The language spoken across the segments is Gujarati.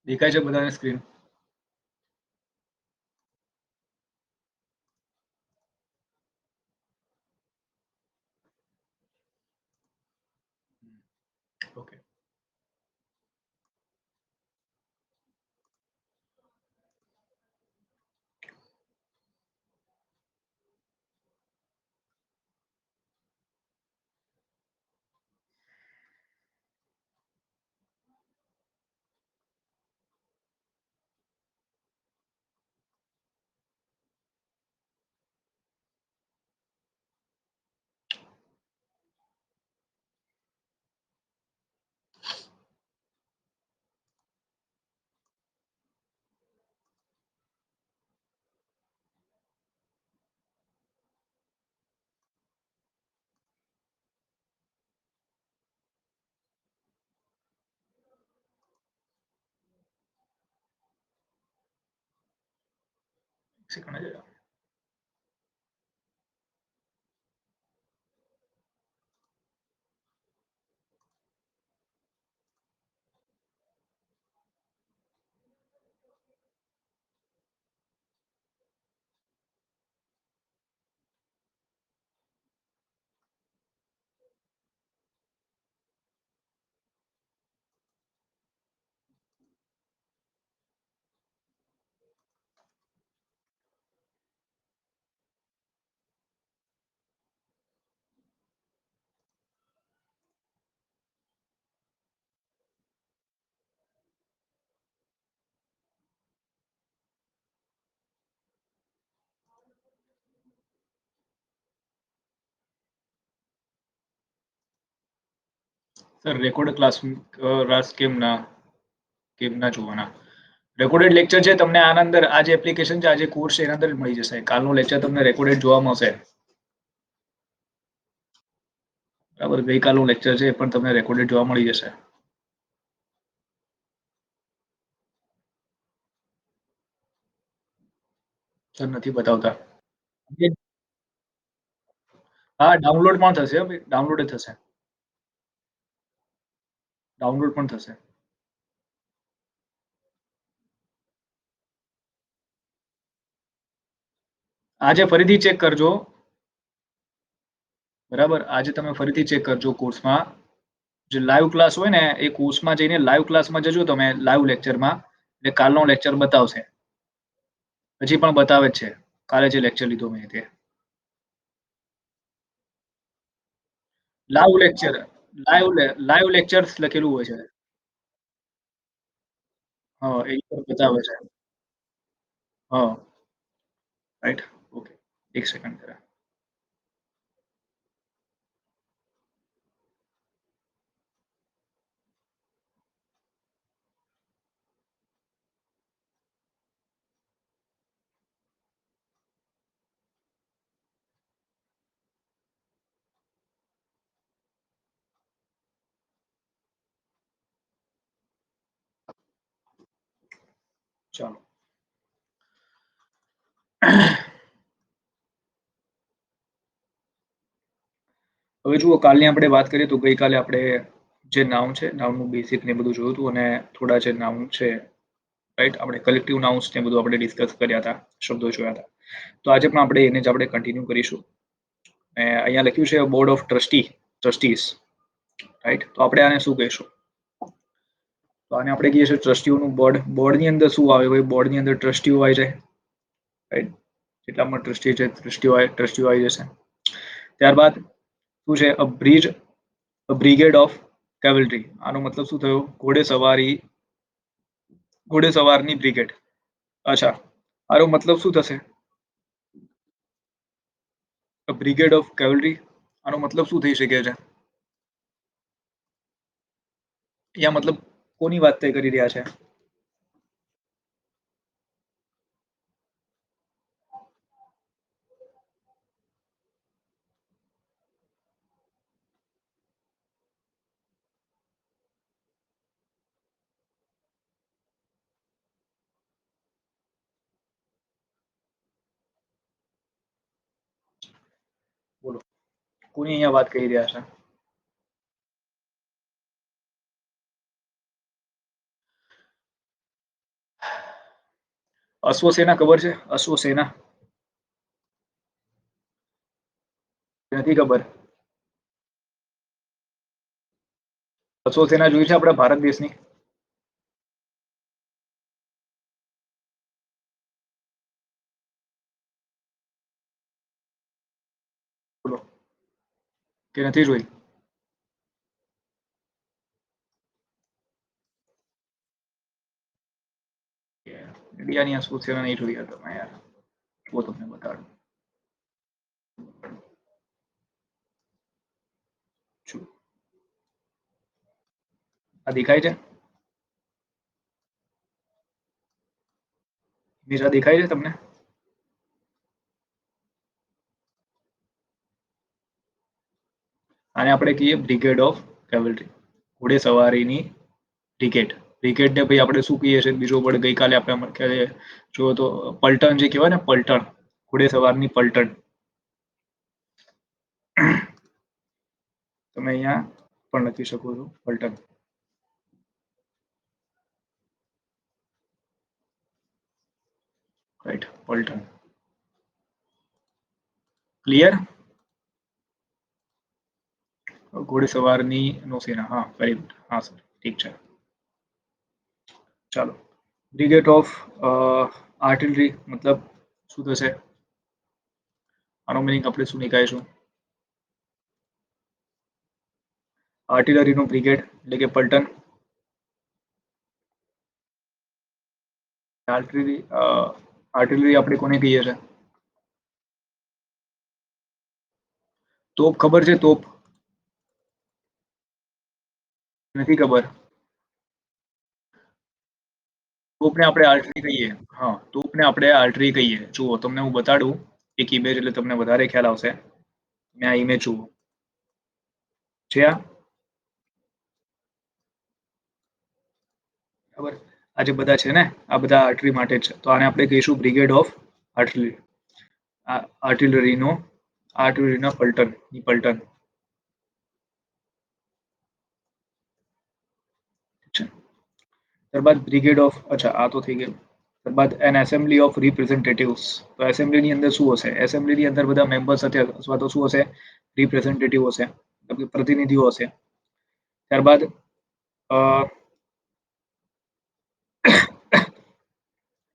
દેખાય છે બધાને screen? Okay. Second. Sir record class કેમ ના જોવાના? રેકોર્ડેડ લેક્ચર છે તમને આના અંદર આ જે એપ્લિકેશન છે, આ જે કોર્સ છે એના અંદર જ મળી જશે. કાલનું લેક્ચર તમને રેકોર્ડેડ જોવા મળશે. બરાબર, ગઈકાલનું લેક્ચર છે એ પણ તમને રેકોર્ડેડ જોવા મળી જશે. સર નથી બતાવતા. હા, ડાઉનલોડ પણ થશે. ડાઉનલોડ થશે. ડાઉનલોડ પણ થશે. આજે ફરીથી ચેક કરજો. બરાબર, આજે તમે ફરીથી ચેક કરજો કોર્સમાં. જે લાઈવ ક્લાસ હોય ને એ કોર્સમાં જઈને લાઈવ ક્લાસમાં જજો તમે, લાઈવ લેક્ચરમાં. એટલે કાલનો લેક્ચર બતાવશે. હજી પણ બતાવે જ છે. કાલે જે લેક્ચર લીધો મેં તે. લાઈવ લેક્ચર, લાઈવ લેક્ચર્સ લખેલું હોય છે. હા, એ પર બતાવે છે. હા, રાઈટ. ઓકે. એક સેકન્ડ કરા. ચાલો. હવે જુઓ, કાલની આપણે વાત કરીએ તો ગઈકાલે આપણે જે નાઉન છે, નાઉનનું બેસિક ને બધું જોયું હતું અને થોડા જે નાઉન છે, રાઈટ, આપણે કલેક્ટિવ નાઉન્સ ને બધું આપણે ડિસ્કસ કર્યા હતા, શબ્દો જોયા હતા. તો આજે પણ આપણે એને જ આપણે કન્ટિન્યુ કરીશું. અહીંયા લખ્યું છે બોર્ડ ઓફ ટ્રસ્ટીઝ, રાઈટ. તો આપણે આને શું કહીશું? તો આને આપણે કહીએ છીએ ટ્રસ્ટીઓનું બોર્ડ. બોર્ડની અંદર શું આવે? ભાઈ, બોર્ડની અંદર ટ્રસ્ટીઓ આવી જાય, રાઈટ. જેટલા પણ ટ્રસ્ટી છે, ટ્રસ્ટીઓ આવી જશે. ત્યારબાદ શું છે? Brigade of cavalry. આનો મતલબ શું થયો? ઘોડેસવારની બ્રિગેડ. અચ્છા, આનો મતલબ શું થશે? બ્રિગેડ ઓફ કેવલરી, આનો મતલબ શું થઈ શકે છે? યા મતલબ કોની વાત તે કરી રહ્યા છે? બોલો, કોની અહીંયા વાત કરી રહ્યા છે? અશ્વસેના ખબર છે? અશ્વસેના નથી ખબર. અશ્વસેના જોઈ છે આપણા ભારત દેશની? બોલો કે નથી જોઈ? ઇન્ડિયાની અશ્વસેના નહીં જોઈ તમે યાર. જો તમને બતાડું છું. આ દેખાય છે? નિશા દેખાય છે તમને? આને આપણે કહીએ બ્રિગેડ ઓફ કેવલરી, ઘોડે સવારીની બ્રિગેડ. બ્રિગેડ ને ભાઈ આપણે શું કહીએ છીએ બીજો વર્ડ ગઈકાલે આપણે જો તો પલટન જે કહેવાય ને પલટન, ઘોડે સવારની પલટન. તમે અહીંયા પણ લખી શકો છો પલટન. રાઈટ, પલટન. ક્લિયર? ઘોડેસવારની નૌસેના, હા વેરી ગુડ, હા સર ઠીક છે. ચાલો, બ્રિગેડ ઓફ આર્ટિલરી મતલબ શું થશે? આનો મિનિંગ આપણે શું નીકાળીશું? આર્ટિલરીનો બ્રિગેડ એટલે કે પલટન. આર્ટિલરી આપણે કોને કહીએ છીએ? તોપ ખબર છે? તોપ નથી ખબર? તોપને આપણે આર્ટરી કહીએ. હા, તોપને આપણે આર્ટરી કહીએ. જુઓ તમને હું બતાડું એક ઇમેજ એટલે તમને વધારે ખ્યાલ આવશે. મેં આ ઇમેજ જુઓ છે આ બરાબર. આ જે બધા છે ને આ બધા આર્ટરી માટે છે, તો આને આપણે કહીશું બ્રિગેડ ઓફ આર્ટરી. આર્ટિલરીનો આર્ટિલરીના પલટન પલટન ત્યારબાદ બ્રિગેડ ઓફ, અચ્છા આ તો થઈ ગયું. ત્યારબાદ એન એસેમ્બલી ઓફ રિપ્રેઝેન્ટેટિવ્સ. તો એસેમ્બલીની અંદર શું હશે? એસેમ્બલીની અંદર બધા મેમ્બર્સ હશે અથવા તો શું હશે? રિપ્રેઝેન્ટેટિવ હશે, પ્રતિનિધિઓ હશે. ત્યારબાદ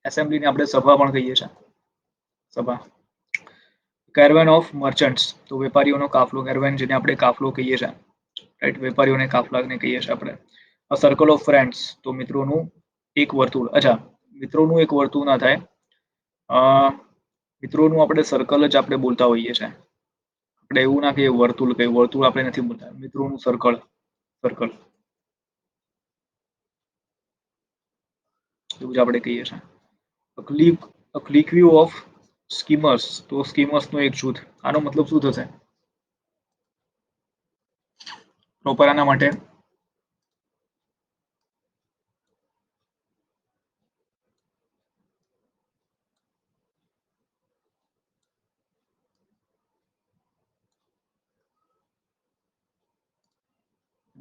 એસેમ્બલીને આપણે સભા પણ કહીએ છીએ. સભા. કેરવેન ઓફ મર્ચન્ટ્સ, તો વેપારીઓનો કાફલો. કેરવેન જેને આપણે કાફલો કહીએ છીએ, રાઈટ, વેપારીઓને કાફલાને કહીએ છીએ આપણે. સર્કલ ઓફ ફ્રેન્ડ્સ, તો મિત્રોનું એક વર્તુળ. અચ્છા, મિત્રોનું એક વર્તુળ ના થાય, મિત્રોનું આપણે સર્કલ જ આપણે બોલતા હોઈએ છીએ. આપણે એવું ના કે વર્તુળ, કઈ વર્તુળ આપણે નથી બોલતા, મિત્રોનું સર્કલ. સર્કલ એવું જ આપણે કહીએ છીએ. ક્લિક વ્યૂ ઓફ સ્કીમર્સ, તો સ્કીમર્સ નો એક જૂથ. આનો મતલબ શું થશે પ્રોપર આના માટે?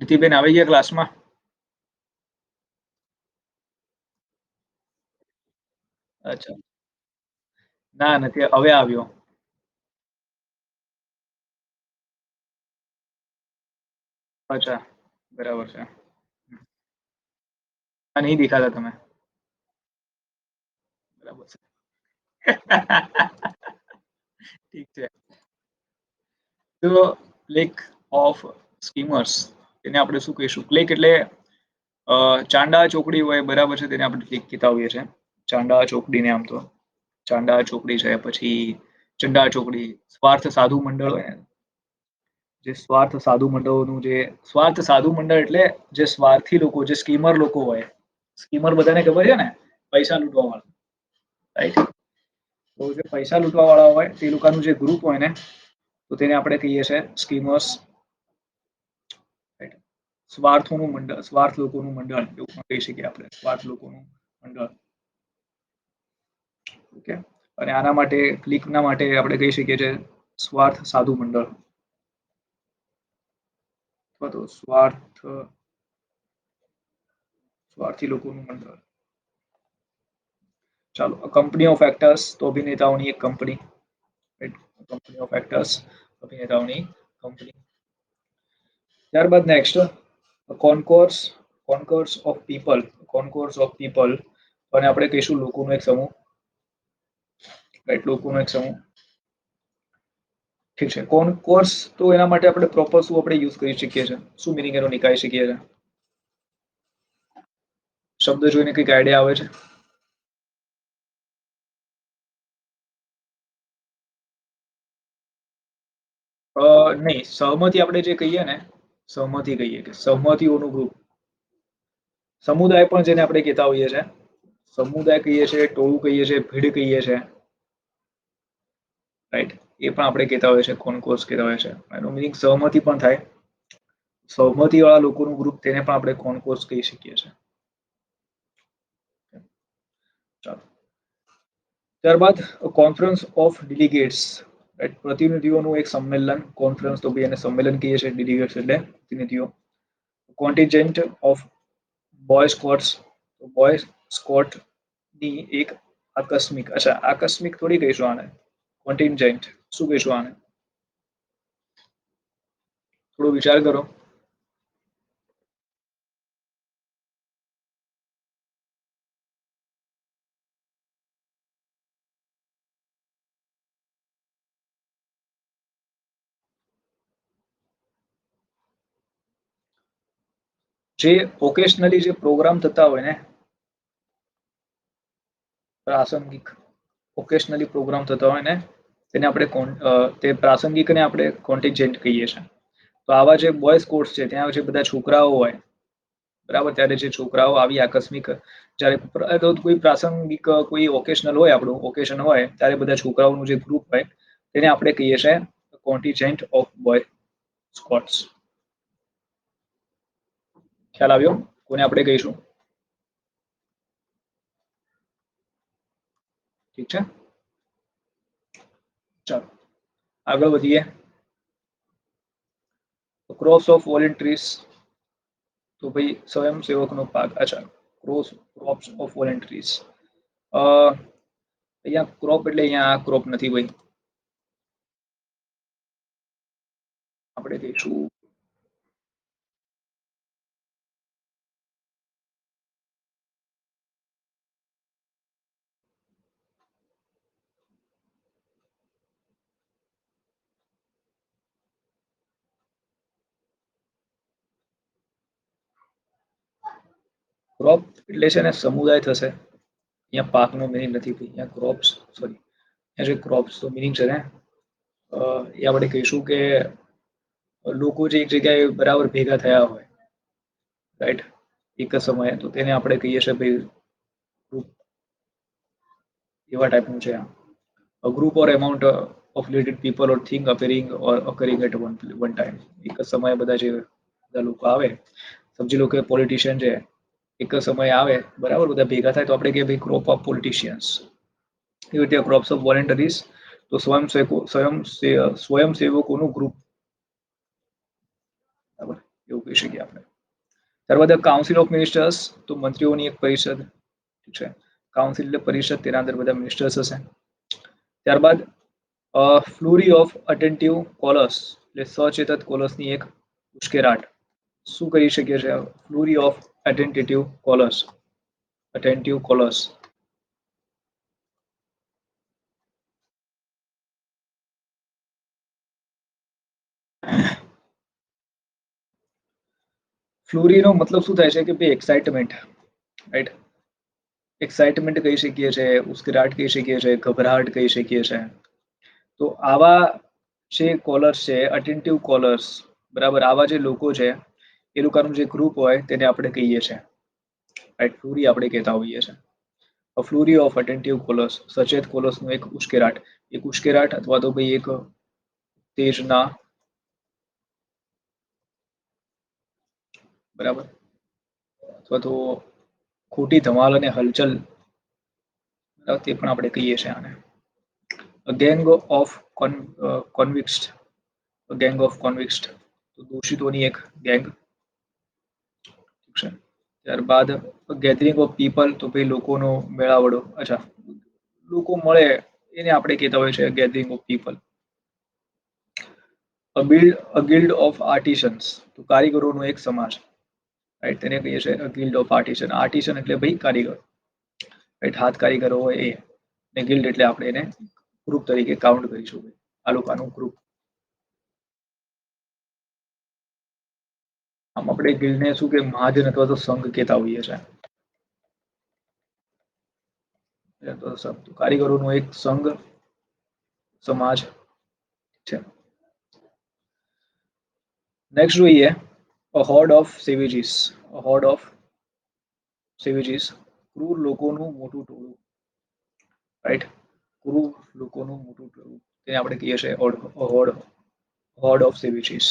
નીતિબેન આવી ગયા ક્લાસમાં? અચ્છા, ના નથી, હવે આવ્યો. અચ્છા, બરાબર છે. નહીં દેખાતા તમે? બરાબર છે. ઠીક છે. તો પ્લેક ઓફ સ્કીમર્સ, એને આપણે શું કહીશું? પ્લેક એટલે ચાંડા ચોકડી હોય, બરાબર છે, તેને આપણે પ્લેક કહેતા હોઈએ છીએ. ચાંડા ચોકડીને આમ તો ચાંડા ચોકડી છે, પછી ચંડા ચોકડી. સ્વાર્થ સાધુ મંડળ હોય ને, જે સ્વાર્થ સાધુ મંડળોનું જે સ્વાર્થ સાધુ મંડળ એટલે જે સ્વાર્થી લોકો, જે સ્કીમર લોકો હોય. સ્કીમર બધાને ખબર છે ને, પૈસા લૂંટવા વાળા, રાઈટ. તો જે પૈસા લૂંટવા વાળા હોય તે લોકોનું જે ગ્રુપ હોય ને, તો તેને આપણે કહીએ છીએ સ્કીમર્સ. સ્વાર્થોનું મંડળ, સ્વાર્થ લોકોનું મંડળ એવું પણ કહી શકીએ આપણે, સ્વાર્થ લોકોનું મંડળ. ઓકે. અને આના માટે ક્લિકના માટે આપણે કહી શકીએ છીએ સ્વાર્થ સાધુ મંડળ અથવા તો સ્વાર્થી લોકોનું મંડળ. ચાલો, કંપની ઓફ એક્ટર્સ તો અભિનેતાઓની એક company, right, company of actors અભિનેતાઓની કંપની. ત્યારબાદ next concourse, concourse of people, concourse of people અને આપણે કહીશું લોકોનો એક સમૂહ, રાઈટ, લોકોનો એક સમૂહ. ઠીક છે, કોન્કોર્સ તો એના માટે આપણે પ્રોપર શું આપણે યુઝ કરી શકીએ છીએ, શું મિનિંગ એનો નીકાળી શકીએ છીએ? શબ્દ જોઈને કંઈક આઈડિયા આવે છે? નહીં, સહમતિ આપણે જે કહીએ ને, સહમતિ કહીએ કે સહમતિઓનું ગ્રુપ, સમુદાય પણ જેને આપણે કહેતા હોઈએ છીએ, સમુદાય કહીએ છીએ, ટોળું કહીએ છીએ, ભીડ કહીએ છીએ, રાઈટ, એ પણ આપણે કહેતા હોઈએ છીએ, કોન્કોર્સ કહેતા હોઈએ છીએ. એનો મિનિંગ સહમતિ પણ થાય, સહમતિ વાળા લોકોનું ગ્રુપ, તેને પણ આપણે કોન્કોર્સ કહી શકીએ છીએ. ચાલો, ત્યારબાદ કોન્ફરન્સ ઓફ ડેલિગેટ્સ, રાઈટ, પ્રતિનિધિઓનું એક સંમેલન, કોન્ફરન્સ તો ભાઈ એને સંમેલન કહીએ છીએ, ડેલિગેટ્સ એટલે પ્રતિનિધિઓ. Contingent of boy scouts, boy scout ની એક આકસ્મિક, અચ્છા આકસ્મિક થોડી કહીશું આને, કોન્ટિન્જન્ટ શું કહીશું આને? થોડો વિચાર કરો. જે ઓકેશનલી જે પ્રોગ્રામ થતા હોય ને, પ્રાસંગિક, ઓકેશનલી પ્રોગ્રામ થતા હોય ને, તેને આપણે તે પ્રાસંગિકને આપણે કોન્ટિન્જન્ટ કહીએ છીએ. તો આવા જે બોય સ્કોટ્સ છે, ત્યાં જે બધા છોકરાઓ હોય, બરાબર, ત્યારે જે છોકરાઓ આવી આકસ્મિક, જ્યારે કોઈ પ્રાસંગિક કોઈ ઓકેશનલ હોય, આપણું ઓકેશન હોય, ત્યારે બધા છોકરાઓનું જે ગ્રુપ હોય, તેને આપણે કહીએ છીએ કોન્ટિજેન્ટ ઓફ બોય સ્કોટ્સ. ખ્યાલ આવ્યો કોને આપણે કહીશું? ઠીક છે, ચાલો આગળ વધીએ. ક્રોસ ઓફ વોલેન્ટ્રીઝ તો ભાઈ સ્વયંસેવકનો પાક, અચ્છા, ક્રોપ્સ ઓફ વોલેન્ટ્રીઝ, અહીંયા ક્રોપ એટલે અહીંયા આ ક્રોપ નથી ભાઈ, આપણે કહીશું ક્રોપ એટલે છે ને સમુદાય થશે. અહીંયા પાકનો મિનિંગ નથી ભાઈ, અહીંયા ક્રોપ્સ, સોરી, અહીંયા જે ક્રોપ્સ તો મિનિંગ છે ને, એ આપણે કહીશું કે લોકો જે એક જગ્યાએ બરાબર ભેગા થયા હોય, રાઈટ, એક જ સમયે, તો તેને આપણે કહીએ છીએ ભાઈ ગ્રુપ, એવા ટાઈપનું છે આ. A group or amount of related people or thing appearing or occurring at one time. એક જ સમયે બધા જે બધા લોકો આવે, સમજી લો કે પોલિટિશિયન છે, એક જ સમયે આવે, બરાબર, બધા ભેગા થાય, તો આપણે કહીએ ભાઈ ગ્રુપ ઓફ પોલિટિશિયન્સ. એવી રીતે ક્રોપ્સ ઓફ વોલેન્ટરીઝ તો સ્વયંસેવકોનું ગ્રુપ, બરાબર, એવું કહી શકીએ આપણે. ત્યારબાદ કાઉન્સિલ ઓફ મિનિસ્ટર્સ તો મંત્રીઓની એક પરિષદ, ઠીક છે, કાઉન્સિલ એટલે પરિષદ, તેના અંદર બધા મિનિસ્ટર્સ હશે. ત્યારબાદ ફ્લુરી ઓફ અટેન્ટિવ કોલસ એટલે સચેતક કોલસની એક ઉશ્કેરાટ, શું કરી શકીએ છીએ? ફ્લુરી of attentive calls, attentive calls. ફ્લુરીનો મતલબ શું થાય છે કે ભાઈ એક્સાઇટમેન્ટ, રાઈટ, એક્સાઇટમેન્ટ કહી શકીએ છીએ, ઉશ્કેરાટ કહી શકીએ છીએ, ગભરાટ કહી શકીએ છીએ. તો આવા જે કોલર્સ છે, અટેન્ટિવ કોલર્સ, બરાબર, આવા જે લોકો છે, એ લોકોનું જે ગ્રુપ હોય તેને આપણે કહીએ છીએ, રાઈટ, ફ્લુરી આપણે કહેતા હોઈએ છીએ. ફ્લુરી ઓફ અટેન્ટિવ કોલર્સ, સચેત કોલર્સનો એક ઉશ્કેરાટ અથવા તો ભાઈ એક તેજના, બરાબર, અથવા તો ખોટી ધમાલ અને હલચલ, તે પણ આપણે કહીએ છીએ આને. ગેંગ ઓફ કોન્વિક્સ્ડ, ગેંગ ઓફ કોન્વિક્સ્ડ તો દોષિતોની એક ગેંગ, ઠીક છે. ત્યારબાદ ગેધરિંગ ઓફ પીપલ, તો ભાઈ લોકોનો મેળાવડો. અચ્છા, લોકો મળે એને આપણે કહેતા હોય છે gathering of people. A guild of artisans, તો કારીગરોનો એક સમાજ, રાઈટ, તેને કહીએ છીએ અ ગિલ્ડ ઓફ આર્ટિસન. આર્ટિસન એટલે ભાઈ કારીગર, રાઈટ, હાથ કારીગરો હોય એ. ને ગિલ્ડ એટલે આપણે એને ગ્રુપ તરીકે કાઉન્ટ કરીશું, આ લોકોનું ગ્રુપ. આમ આપણે ગિલ્ડને શું કે મહાજન અથવા તો સંઘ કહેતા હોઈએ છીએ. કારીગરોનો એક સંઘ, સમાજ છે. નેક્સ્ટ જોઈએ અ હોર્ડ ઓફ સેવેજીસ. અ હોર્ડ ઓફ સેવેજીસ, ક્રૂર લોકોનું મોટું ટોળું, રાઈટ, ક્રૂર લોકોનું મોટું ટોળું, તેને આપણે કહીએ છીએ હોર્ડ, હોર્ડ ઓફ સેવેજીસ.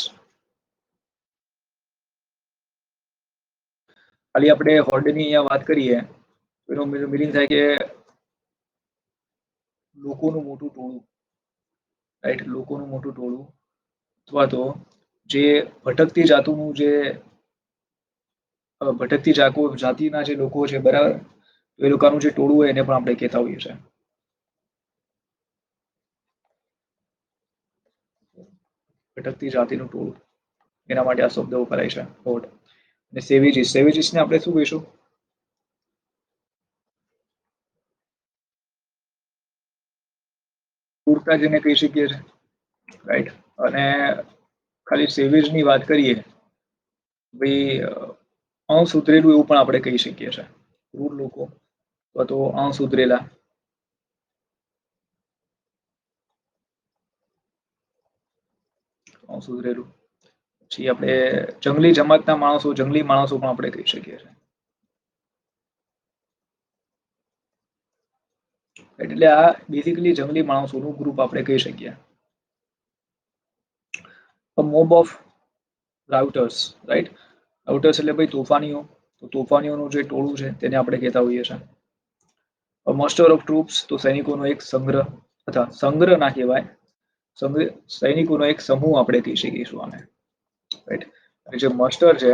ખાલી આપણે હોર્ડની અહીંયા વાત કરીએ એનો મિનિંગ થાય કે લોકોનું મોટું ટોળું, રાઈટ, લોકોનું મોટું ટોળું, અથવા તો જે ભટકતી જાતોનું જે ભટકતી જાતિના જે લોકો છે, બરાબર, તો એ લોકોનું જે ટોળું હોય એને પણ આપણે કહેતા હોઈએ છીએ ભટકતી જાતિનું ટોળું. એના માટે આ શબ્દ વપરાય છે હોડ. અને સેવેજીસ, સેવેજીસને આપણે શું કહીશું? ક્રૂરતા જેને કહી શકીએ છીએ, રાઈટ. અને ખાલી સેવેજની વાત કરીએ ભાઈ અણસુધરેલું એવું પણ આપણે કહી શકીએ છીએ. ક્રૂર લોકો અથવા તો અણસુધરેલા. અણસુધરેલું. પછી આપણે જંગલી જમાતના માણસો, જંગલી માણસો પણ આપણે કહી શકીએ છીએ. એટલે આ બેઝિકલી જંગલી માણસોનું ગ્રુપ આપણે કહી શકીએ. Mob of routers, right. Routers એટલે ભાઈ તોફાનીઓ. તો તોફાનીઓનું જે ટોળું છે તેને આપણે કહેતા હોઈએ છીએ. મસ્ટર ઓફ ટ્રુપ્સ, તો સૈનિકોનો એક સંગ્રહ, અથવા સંગ્રહ ના કહેવાય, સૈનિકોનો એક સમૂહ આપણે કહી શકીશું આને, રાઈટ. અને જે મસ્ટર છે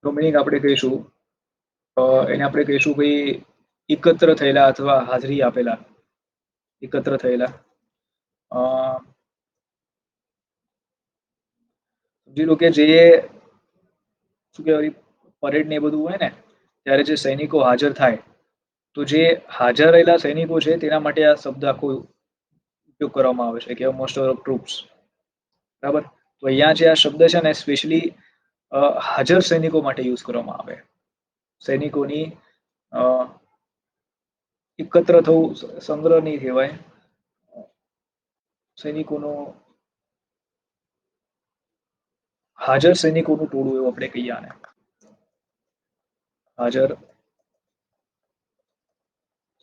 તો મિનિંગ આપણે કહીશું એને આપણે કહીશું ભાઈ એકત્ર થયેલા અથવા હાજરી આપેલા, એકત્ર થયેલા. અ સમજી લો કે જે શું કહેવાય પરેડ ને એ બધું હોય ને ત્યારે જે સૈનિકો હાજર થાય, તો જે હાજર રહેલા સૈનિકો છે તેના માટે આ શબ્દ આખો ઉપયોગ કરવામાં આવે છે કે મોસ્ટ ઓફ ટ્રુપ્સ, બરાબર. તો અહીંયા જે આ શબ્દ છે ને સ્પેશિયલી હાજર સૈનિકો માટે યુઝ કરવામાં આવે. સૈનિકોની અ એકત્ર થવું, સંગ્રહ નહીં કહેવાય, સૈનિકોનો હાજર સૈનિકોનું ટોળું એવું આપણે કહીએ આને. હાજર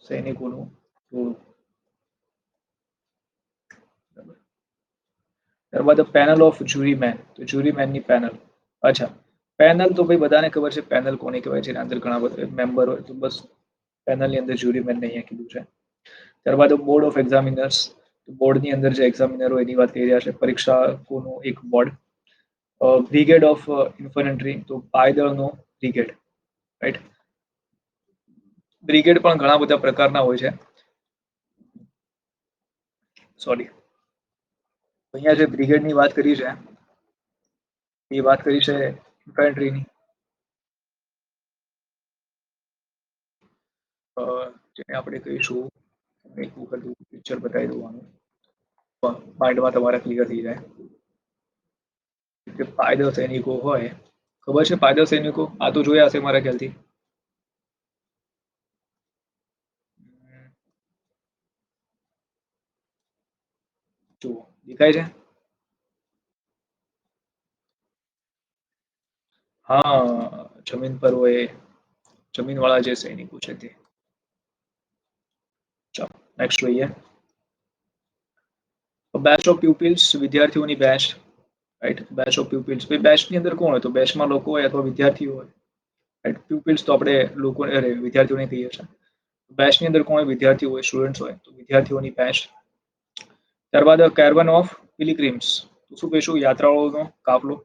સૈનિકોનું ટોળું. ત્યારબાદ પેનલ ઓફ જ્યુરીમેન, તો જ્યુરીમેનની પેનલ. અચ્છા, પેનલ તો ભાઈ બધાને ખબર છે પેનલ કોને કહેવાય છે, એના અંદર ઘણા બધા મેમ્બર હોય, તો બસ પેનલની અંદર જ્યુરીમેન અહીંયા કીધું છે. ત્યારબાદ બોર્ડ ઓફ એક્ઝામિનર્સ, બોર્ડની અંદર જે એક્ઝામિનર હોય એની વાત કરી રહ્યા છે, પરીક્ષકોનું એક બોર્ડ. બ્રિગેડ ઓફ ઇન્ફન્ટ્રી, તો પાયદળનો બ્રિગેડ, રાઈટ. બ્રિગેડ પણ ઘણા બધા પ્રકારના હોય છે. સોરી, અહીંયા જે બ્રિગેડની વાત કરી છે એ વાત કરી છે ઇન્ફેન્ટ્રીની. જેને આપણે કહીશું, એક વખત પિક્ચર બતાવી દઉં, માઇન્ડમાં તમારા ક્લિયર થઈ જાય કે પાયદળ સૈનિકો હોય. ખબર છે પાયદળ સૈનિકો? આ તો જોયા હશે મારા ખ્યાલથી. જુઓ, દેખાય છે? હા, જમીન પર હોય, જમીન વાળા જે સૈનિકો છે તે. ચાલો નેક્સ્ટ જોઈએ. બેચ ઓફ પ્યુપિલ્સ, વિદ્યાર્થીઓની batch, right. Batch of pupils, બેચની અંદર કોણ હોય? તો બેચમાં લોકો હોય અથવા વિદ્યાર્થીઓ હોય, રાઈટ. પ્યુપિલ્સ તો આપણે લોકો વિદ્યાર્થીઓને કહીએ છીએ. બેચની અંદર કોણ હોય? વિદ્યાર્થીઓ હોય, સ્ટુડન્ટ્સ હોય, તો વિદ્યાર્થીઓની બેચ. ત્યારબાદ કેરવન ઓફ પિલિગ્રીમ્સ, તો શું કહીશું? યાત્રાળુઓનો કાફલો.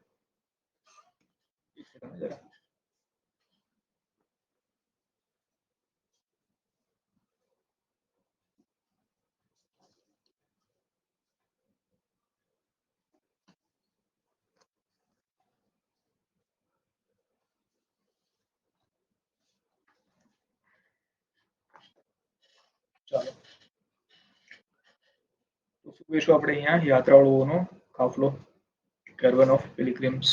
ચાલો તો શું કહીશું આપણે અહીંયા યાત્રાળુઓનો કાફલો, કેરવન ઓફ પિલગ્રિમ્સ.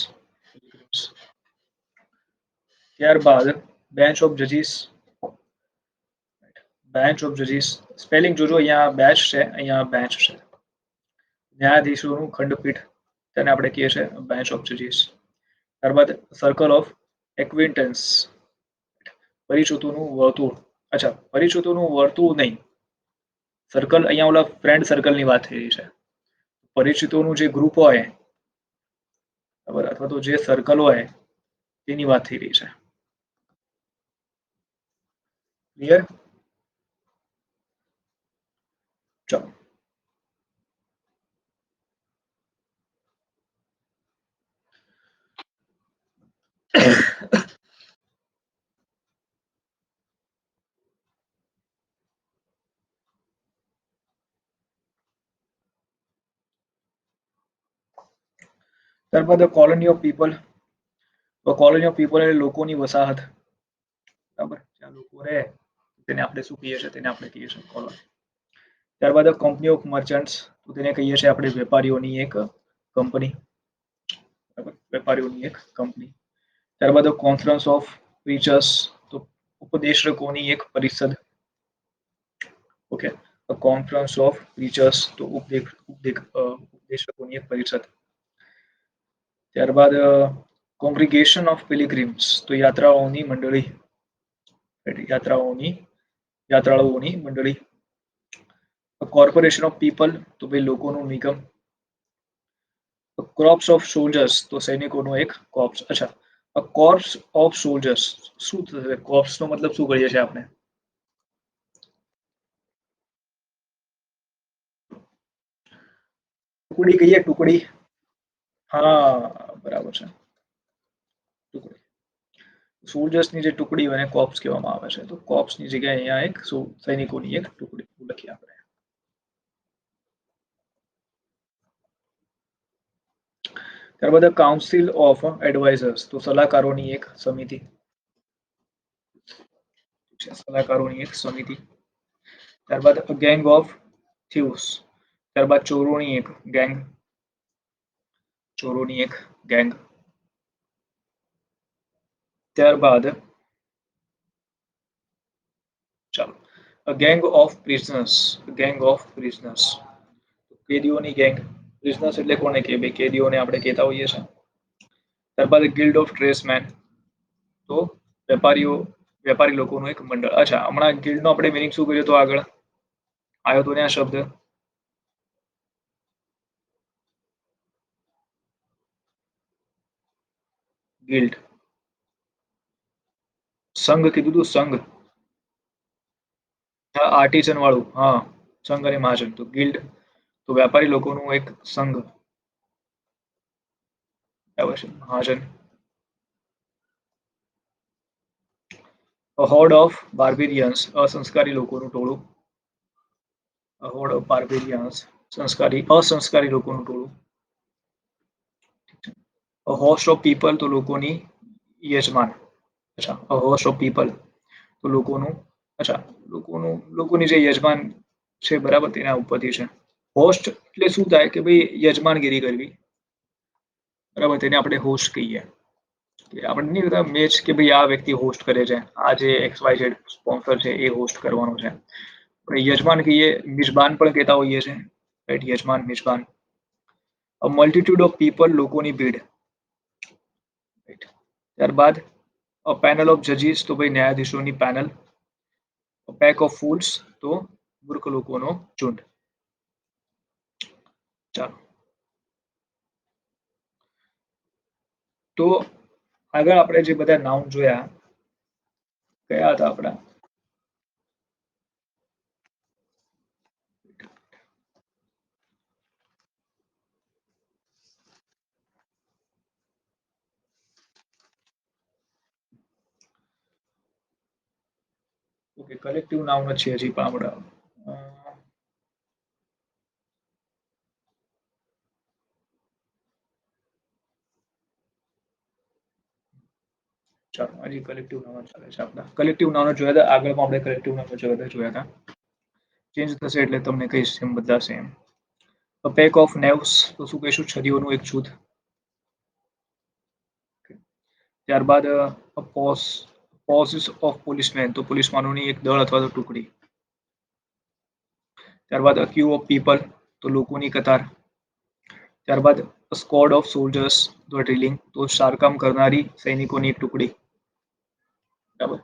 ત્યારબાદ bench of જજીસ. Bench of જજીસ spelling જોજો, અહીંયા બેચ છે, અહીંયા બેન્ચ છે. ન્યાયાધીશોનું ખંડપીઠ, તેને આપણે કહીએ છીએ બેન્ચ ઓફ જજીસ. ત્યારબાદ સર્કલ ઓફ એક્વિન્ટન્સ, પરિચિતોનું વર્તુળ. અચ્છા, પરિચિતોનું વર્તુળ નહીં, સર્કલ અહીંયા ઓલા ફ્રેન્ડ સર્કલની વાત થઈ રહી છે. પરિચિતોનું જે ગ્રુપ હોય બરાબર, અથવા તો જે સર્કલ હોય તેની વાત થઈ રહી છે. ક્લિયર? ચાલો ત્યારબાદ કોલોની ઓફ પીપલ. તો કોલોની ઓફ પીપલ એટલે લોકોની વસાહત, બરાબર, જ્યાં લોકો રહે તેને આપણે શું કહીએ છીએ, તેને આપણે કહીએ છીએ કોલોની. ત્યારબાદ કંપની ઓફ મર્ચન્ટ્સ, તો તેને કહીએ છીએ આપણે વેપારીઓની એક કંપની, બરાબર, વેપારીઓની એક કંપની. ત્યારબાદ કોન્ફરન્સ ઓફ પ્રીચર્સ, તો ઉપદેશકોની એક પરિષદ. ઓકે, કોન્ફરન્સ ઓફ પ્રીચર્સ, તો ઉપદેશકોની એક પરિષદ. ત્યારબાદ કોંગ્રીગેશન ઓફ પિલિગ્રીમ્સ, તો યાત્રાઓની મંડળી, યાત્રાળુઓની મંડળી. કોર્પોરેશન ઓફ પીપલ, તો ભાઈ લોકોનું નિગમ. ક્રોપ્સ ઓફ સોલ્જર્સ, તો સૈનિકોનો એક કોર્પ્સ. અચ્છા, કોર્પ્સ ઓફ સોલ્જર્સ શું થશે? કોર્પ્સ નો મતલબ શું કરીએ છીએ આપણે? ટુકડી કહીએ, ટુકડી. હા, બરાબર છે, ટુકડી. સોલ્જર્સની જે ટુકડી હોય એને કોર્પ્સ કહેવામાં આવે છે. તો કોર્પ્સની જગ્યાએ અહીંયા એક સૈનિકોની એક ટુકડી લખીએ આપણે. ત્યારબાદ કાઉન્સિલ ઓફ એડવાઇઝર્સ, તો સલાહકારોની એક સમિતિ, સલાહકારોની એક સમિતિ. ત્યારબાદ ગેંગ ઓફ થ્યુસ, ત્યારબાદ ચોરોની એક ગેંગ, ચોરોની એક ગેંગ. ત્યારબાદ ચાલો gang of prisoners, gang of prisoners, કેદીઓની ગેંગ. પ્રિઝનર્સ એટલે કોને કે ભાઈ કેદીઓને આપણે કહેતા હોઈએ છીએ. ત્યારબાદ ગિલ્ડ ઓફ ટ્રેસમેન, તો વેપારી લોકોનું એક મંડળ. અચ્છા, હમણાં ગિલ્ડ નો આપણે મિનિંગ શું કર્યો તો આગળ આવ્યો તો ને આ શબ્દ ગિલ્ડ, સંઘ કીધું તું, સંઘ. આર્ટિઝન વાળું, હા, સંઘ અને મહાજન. તો ગિલ્ડ તો વેપારી લોકોનું એક સંઘ, બરાબર છે, મહાજન. હોર્ડ ઓફ બાર્બેરિયન્સ, અસંસ્કારી લોકોનું ટોળું. હોર્ડ ઓફ બાર્બેરિયન્સ, અસંસ્કારી લોકોનું ટોળું. હોસ્ટ ઓફ પીપલ, તો લોકોની યજમાન. અચ્છા, હોસ્ટ ઓફ પીપલ, તો લોકોનું, અચ્છા, લોકોની જે યજમાન છે, બરાબર, તેના ઉપરથી છે. હોસ્ટ એટલે શું થાય કે ભાઈ યજમાનગીરી કરવી, બરાબર, તેને આપણે હોસ્ટ કહીએ. આપણે નહીં કહેતા મેચ કે ભાઈ આ વ્યક્તિ હોસ્ટ કરે છે, આ જે એક્સ વાય ઝેડ સ્પોન્સર છે એ હોસ્ટ કરવાનો છે. આપણે યજમાન કહીએ, મિજબાન પણ કહેતા હોઈએ છીએ, રાઈટ, યજમાન, મિજબાન. મલ્ટિટ્યુડ ઓફ પીપલ, લોકોની ભીડ. ત્યારબાદ પેનલ ઓફ જજીસ, તો ભાઈ ન્યાયાધીશોની પેનલ. પેક ઓફ ફૂલ્સ, તો મૂર્ખ લોકોનો ઝુંડ. ચાલો તો આગળ આપણે જે બધા નાઉન જોયા કયા હતા આપણા? ઓકે, કલેક્ટિવ નાઉન છે હજી પણ આપણે. ચાલો હજી કલેક્ટિવ નાઉન ચાલે છે આપણા. કલેક્ટિવ નાઉન જોયા હતા આગળમાં, આપણે કલેક્ટિવ નાઉન જોયા હતા. ચેન્જ થશે એટલે તમને કહીશ એમ બદલાશે એમ. અ પેક ઓફ નેવ્સ તો શું કહીશું? છરીઓનું એક જૂથ. ત્યારબાદ પોસ પોસીસ ઓફ પોલીસમેન તો પોલીસમાનોની એક દળ અથવા તો ટુકડી. ત્યારબાદ ક્યુ ઓફ પીપલ તો લોકોની કતાર. ત્યારબાદ સ્કોડ ઓફ સોલ્જર્સ તો ડ્રિલિંગ તો શારકામ કરનારી સૈનિકોની એક ટુકડી. બરાબર,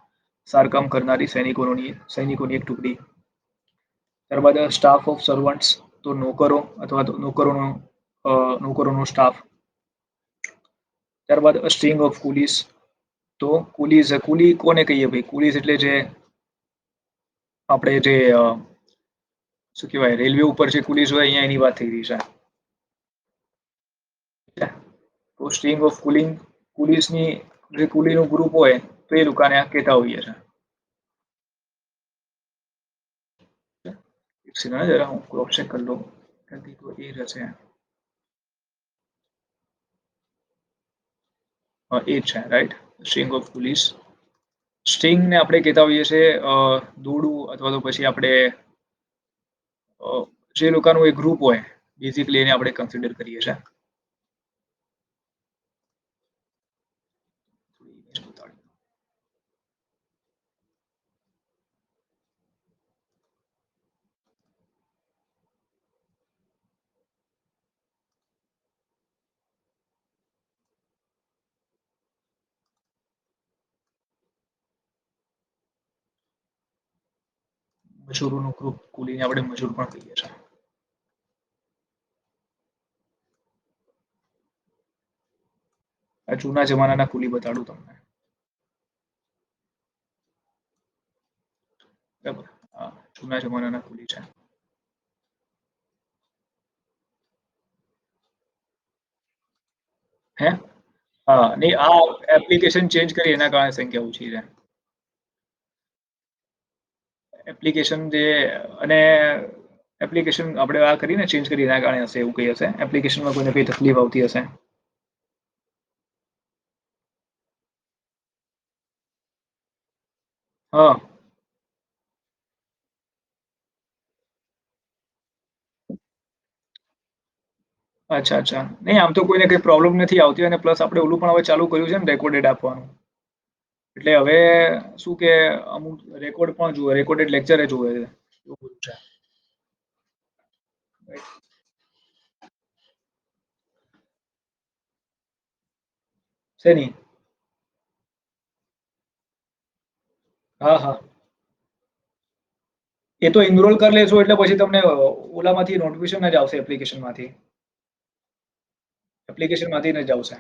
શારકામ કરનારી સૈનિકોની એક ટુકડી. ત્યારબાદ સ્ટાફ ઓફ સર્વન્ટ્સ તો નોકરો અથવા તો નોકરોનો સ્ટાફ. ત્યારબાદ સ્ટ્રિંગ ઓફ કુલીસ તો કુલી કોને કહીએ ભાઈ? કુલીસ એટલે જે આપણે જે શું કહેવાય રેલવે ઉપર જે કુલીસ હોય અહીંયા એની વાત થઈ રહી છે. તો સ્ટ્રિંગ ઓફ કુલીસની જે કુલીનું ગ્રુપ હોય તો એ લોકોને આ કહેતા હોઈએ છે. એક સેકન્ડ જરા હું ક્રોસ ચેક કરી લઉં. તો એ રહેશે એ જ છે રાઈટ, સ્ટ્રિંગ ઓફ કુલીસ. સ્ટ્રિંગને આપણે કહેતા હોઈએ છીએ દોરડું અથવા તો પછી આપણે જે લોકોનું એક ગ્રુપ હોય બેઝિકલી એને આપણે કન્સિડર કરીએ છીએ. મજૂરોનું ગ્રુપ કુલીને આપણે મજૂર પણ કહીએ છીએ. આ જૂના જમાનાના કુલી બતાડું તમને. બરાબર, હા, જૂના જમાનાના કુલી છે. હે હા, નહીં આ એપ્લિકેશન ચેન્જ કરી એના કારણે સંખ્યા ઓછી છે. એપ્લિકેશન જે અને એપ્લિકેશન આપણે આ કરીને ચેન્જ કરી એના કારણે હશે એવું કઈ હશે. એપ્લિકેશનમાં કોઈને કઈ તકલીફ આવતી હશે. હા, અચ્છા અચ્છા, નહીં આમ તો કોઈને કઈ પ્રોબ્લેમ નથી આવતી અને પ્લસ આપણે ઓલું પણ હવે ચાલુ કર્યું છે ને રેકોર્ડેડ આપવાનું. એટલે હવે શું કે અમુક રેકોર્ડ પણ જુએ, રેકોર્ડેડ લેક્ચર જુએ છે એવું બધું છે. શેની? હા હા, એ તો ઇનરોલ કરી લેશો એટલે પછી તમને ઓલામાંથી નોટિફિકેશન જ આવશે એપ્લિકેશનમાંથી. એપ્લિકેશનમાંથી જ આવશે.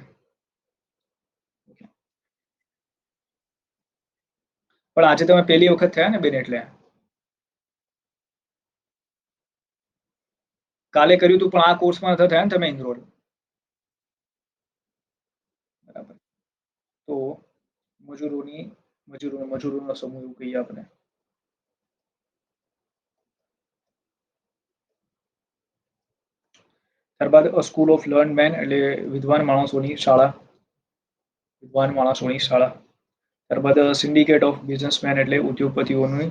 પણ આજે તમે પહેલી વખત થયા ને બેન એટલે કાલે કર્યું હતું પણ આ કોર્સમાં થયા ને તમે એનરોલ. બરાબર, તો મજૂરોનો સમૂહ એવું કહીએ આપણે. ત્યારબાદ સ્કૂલ ઓફ લર્ન મેન એટલે વિદ્વાન માણસોની શાળા. વિદ્વાન માણસોની શાળા. ત્યારબાદ સિન્ડિકેટ ઓફ બિઝનેસમેન એટલે ઉદ્યોગપતિઓનું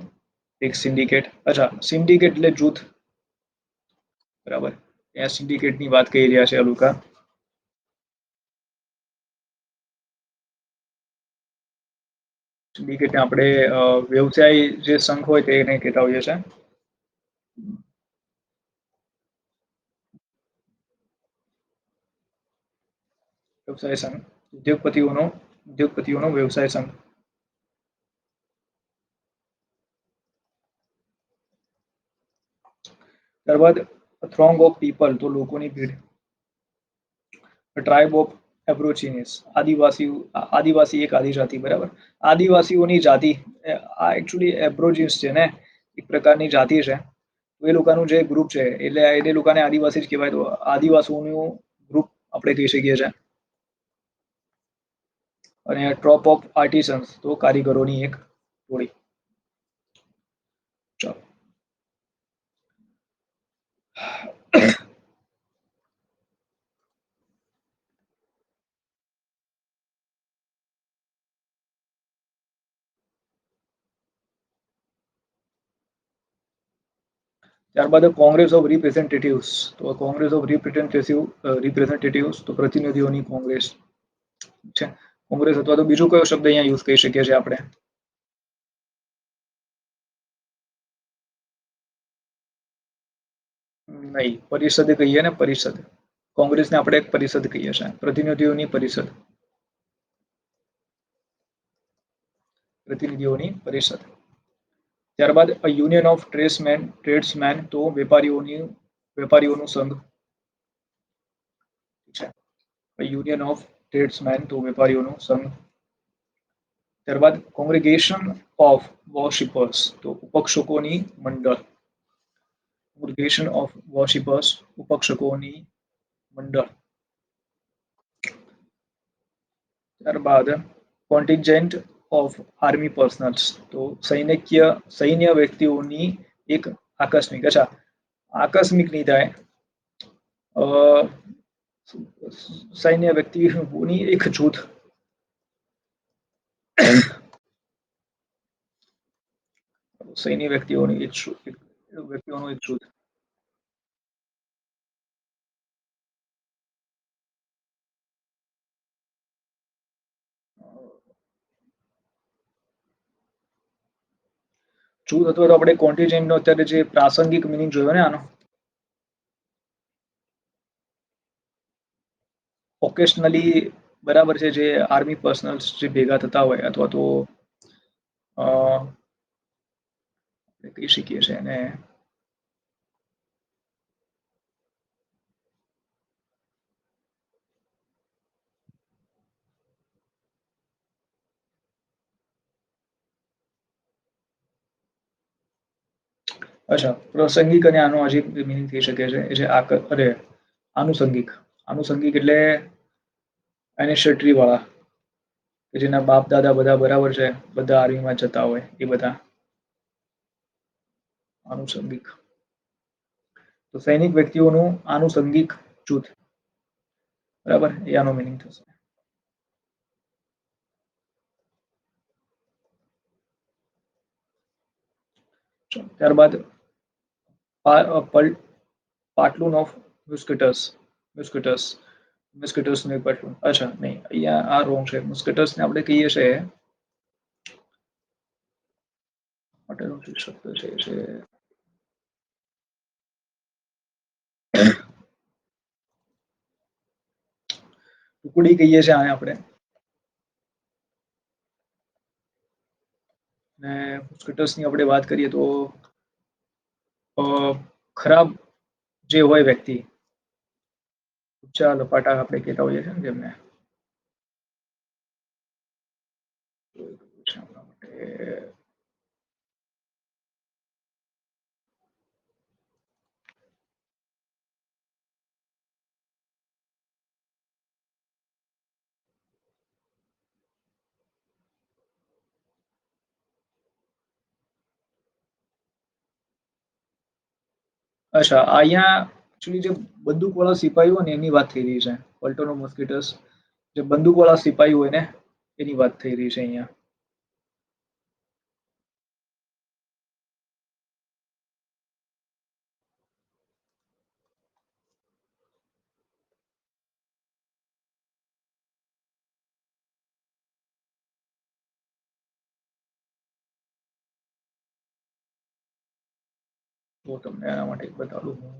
એક સિન્ડિકેટ. અચ્છા, સિન્ડિકેટ એટલે જૂથ. બરાબર, ત્યાં સિન્ડિકેટની વાત કહી રહ્યા છે આ લોકો. સિન્ડિકેટને આપણે વ્યવસાય જે સંઘ હોય તેને કહેતા હોઈએ છીએ. વ્યવસાય સંઘ, ઉદ્યોગપતિઓનો વ્યવસાય સંઘ. ત્યારબાદ થ્રોંગ ઓફ પીપલ તો લોકોની ભીડ. ટ્રાઇબ ઓફ એબ્રોચિનિસ આદિવાસી એક આદિજાતિ. બરાબર, આદિવાસીઓની જાતિ. આ એકચ્યુઅલી એબ્રોજિન્સ છે ને એક પ્રકારની જાતિ છે. તો એ લોકોનું જે ગ્રુપ છે એટલે એ લોકોને આદિવાસી જ કહેવાય. તો આદિવાસીઓનું ગ્રુપ આપણે કહી શકીએ છીએ. અને ટ્રોપ ઓફ આર્ટિસન્સ તો કારીગરોની એક ટોળી. ચાલો. ત્યારબાદ કોંગ્રેસ ઓફ રિપ્રેઝેન્ટેટિવ્સ, તો કોંગ્રેસ ઓફ રિપ્રેઝેન્ટેટિવ્સ તો પ્રતિનિધિઓની કોંગ્રેસ છે. કોંગ્રેસ અથવા તો બીજો કયો શબ્દ અહીંયા યુઝ કરી શકીએ છીએ આપણે? નહીં, પરિષદ કહીએ ને, પરિષદ. કોંગ્રેસને આપણે એક પરિષદ કહીએ છીએ, પ્રતિનિધિઓની પરિષદ. પ્રતિનિધિઓની પરિષદ. ત્યારબાદ યુનિયન ઓફ ટ્રેડ્સમેન તો વેપારીઓનું સંઘ છે. યુનિયન ઓફ ટ્રેડ્સમેન તો વેપારીઓનું સંઘ. ત્યારબાદ કોંગ્રેગેશન ઓફ વોર્શિપર્સ તો ઉપક્ષકોની મંડળ. કોંગ્રેગેશન ઓફ વોર્શિપર્સ ઉપક્ષકોની મંડળ. ત્યારબાદ કોન્ટિન્જન્ટ ઓફ આર્મી પર્સનલ્સ તો સૈન્ય વ્યક્તિઓની એક આકસ્મિક. અચ્છા, આકસ્મિક નહીં થાય, સૈન્ય વ્યક્તિઓની એક જૂથ. સૈન્ય વ્યક્તિઓનું એક જૂથ. જૂથ અથવા તો આપણે કોન્ટિજેન્ટનો અત્યારે જે પ્રાસંગિક મિનિંગ જોયો ને આનો, ઓકેશનલી બરાબર છે, જે આર્મી પર્સનલ્સ જે ભેગા થતા હોય અથવા તો કહી શકીએ છીએ એને અચ્છા, પ્રાસંગિક અને આનો હજી મિનિંગ થઈ શકે છે જે આનુષંગિક. આનુષંગિક એટલે એનિશિયેટરી વાળા, કે જેના બાપ દાદા બધા બરાબર છે, બધા આર્મીમાં જતા હોય, એ બધા આનુષંગિક. તો સૈનિક વ્યક્તિઓનું આનુષંગિક જૂથ, બરાબર, એ આનો મિનિંગ થશે. ત્યારબાદ પાટલુન ઓફ મ્યુસ્કિટર્સ ને પાટલુન. અચ્છા, નહીં, અહીંયા આ રોંગ છે. મ્યુસ્કિટર્સ ને આપણે કહીએ છીએ માટેનો જે શબ્દ છે ટુકડી કહીએ છીએ આને આપણે. ને મ્યુસ્કિટર્સની આપણે વાત કરીએ તો ખરાબ જે હોય વ્યક્તિ, ઊંચા લપાટા આપણે કહેતા હોઈએ છીએ ને જેમને, અચ્છા, અહીંયા એકચ્યુઅલી જે બંદૂકવાળા સિપાહીઓ હોય ને એની વાત થઈ રહી છે. પલ્ટોનો મોસ્કિટસ, જે બંદૂકવાળા સિપાહી હોય ને એની વાત થઈ રહી છે અહીંયા. તો તમને એના માટે બતાડું હું.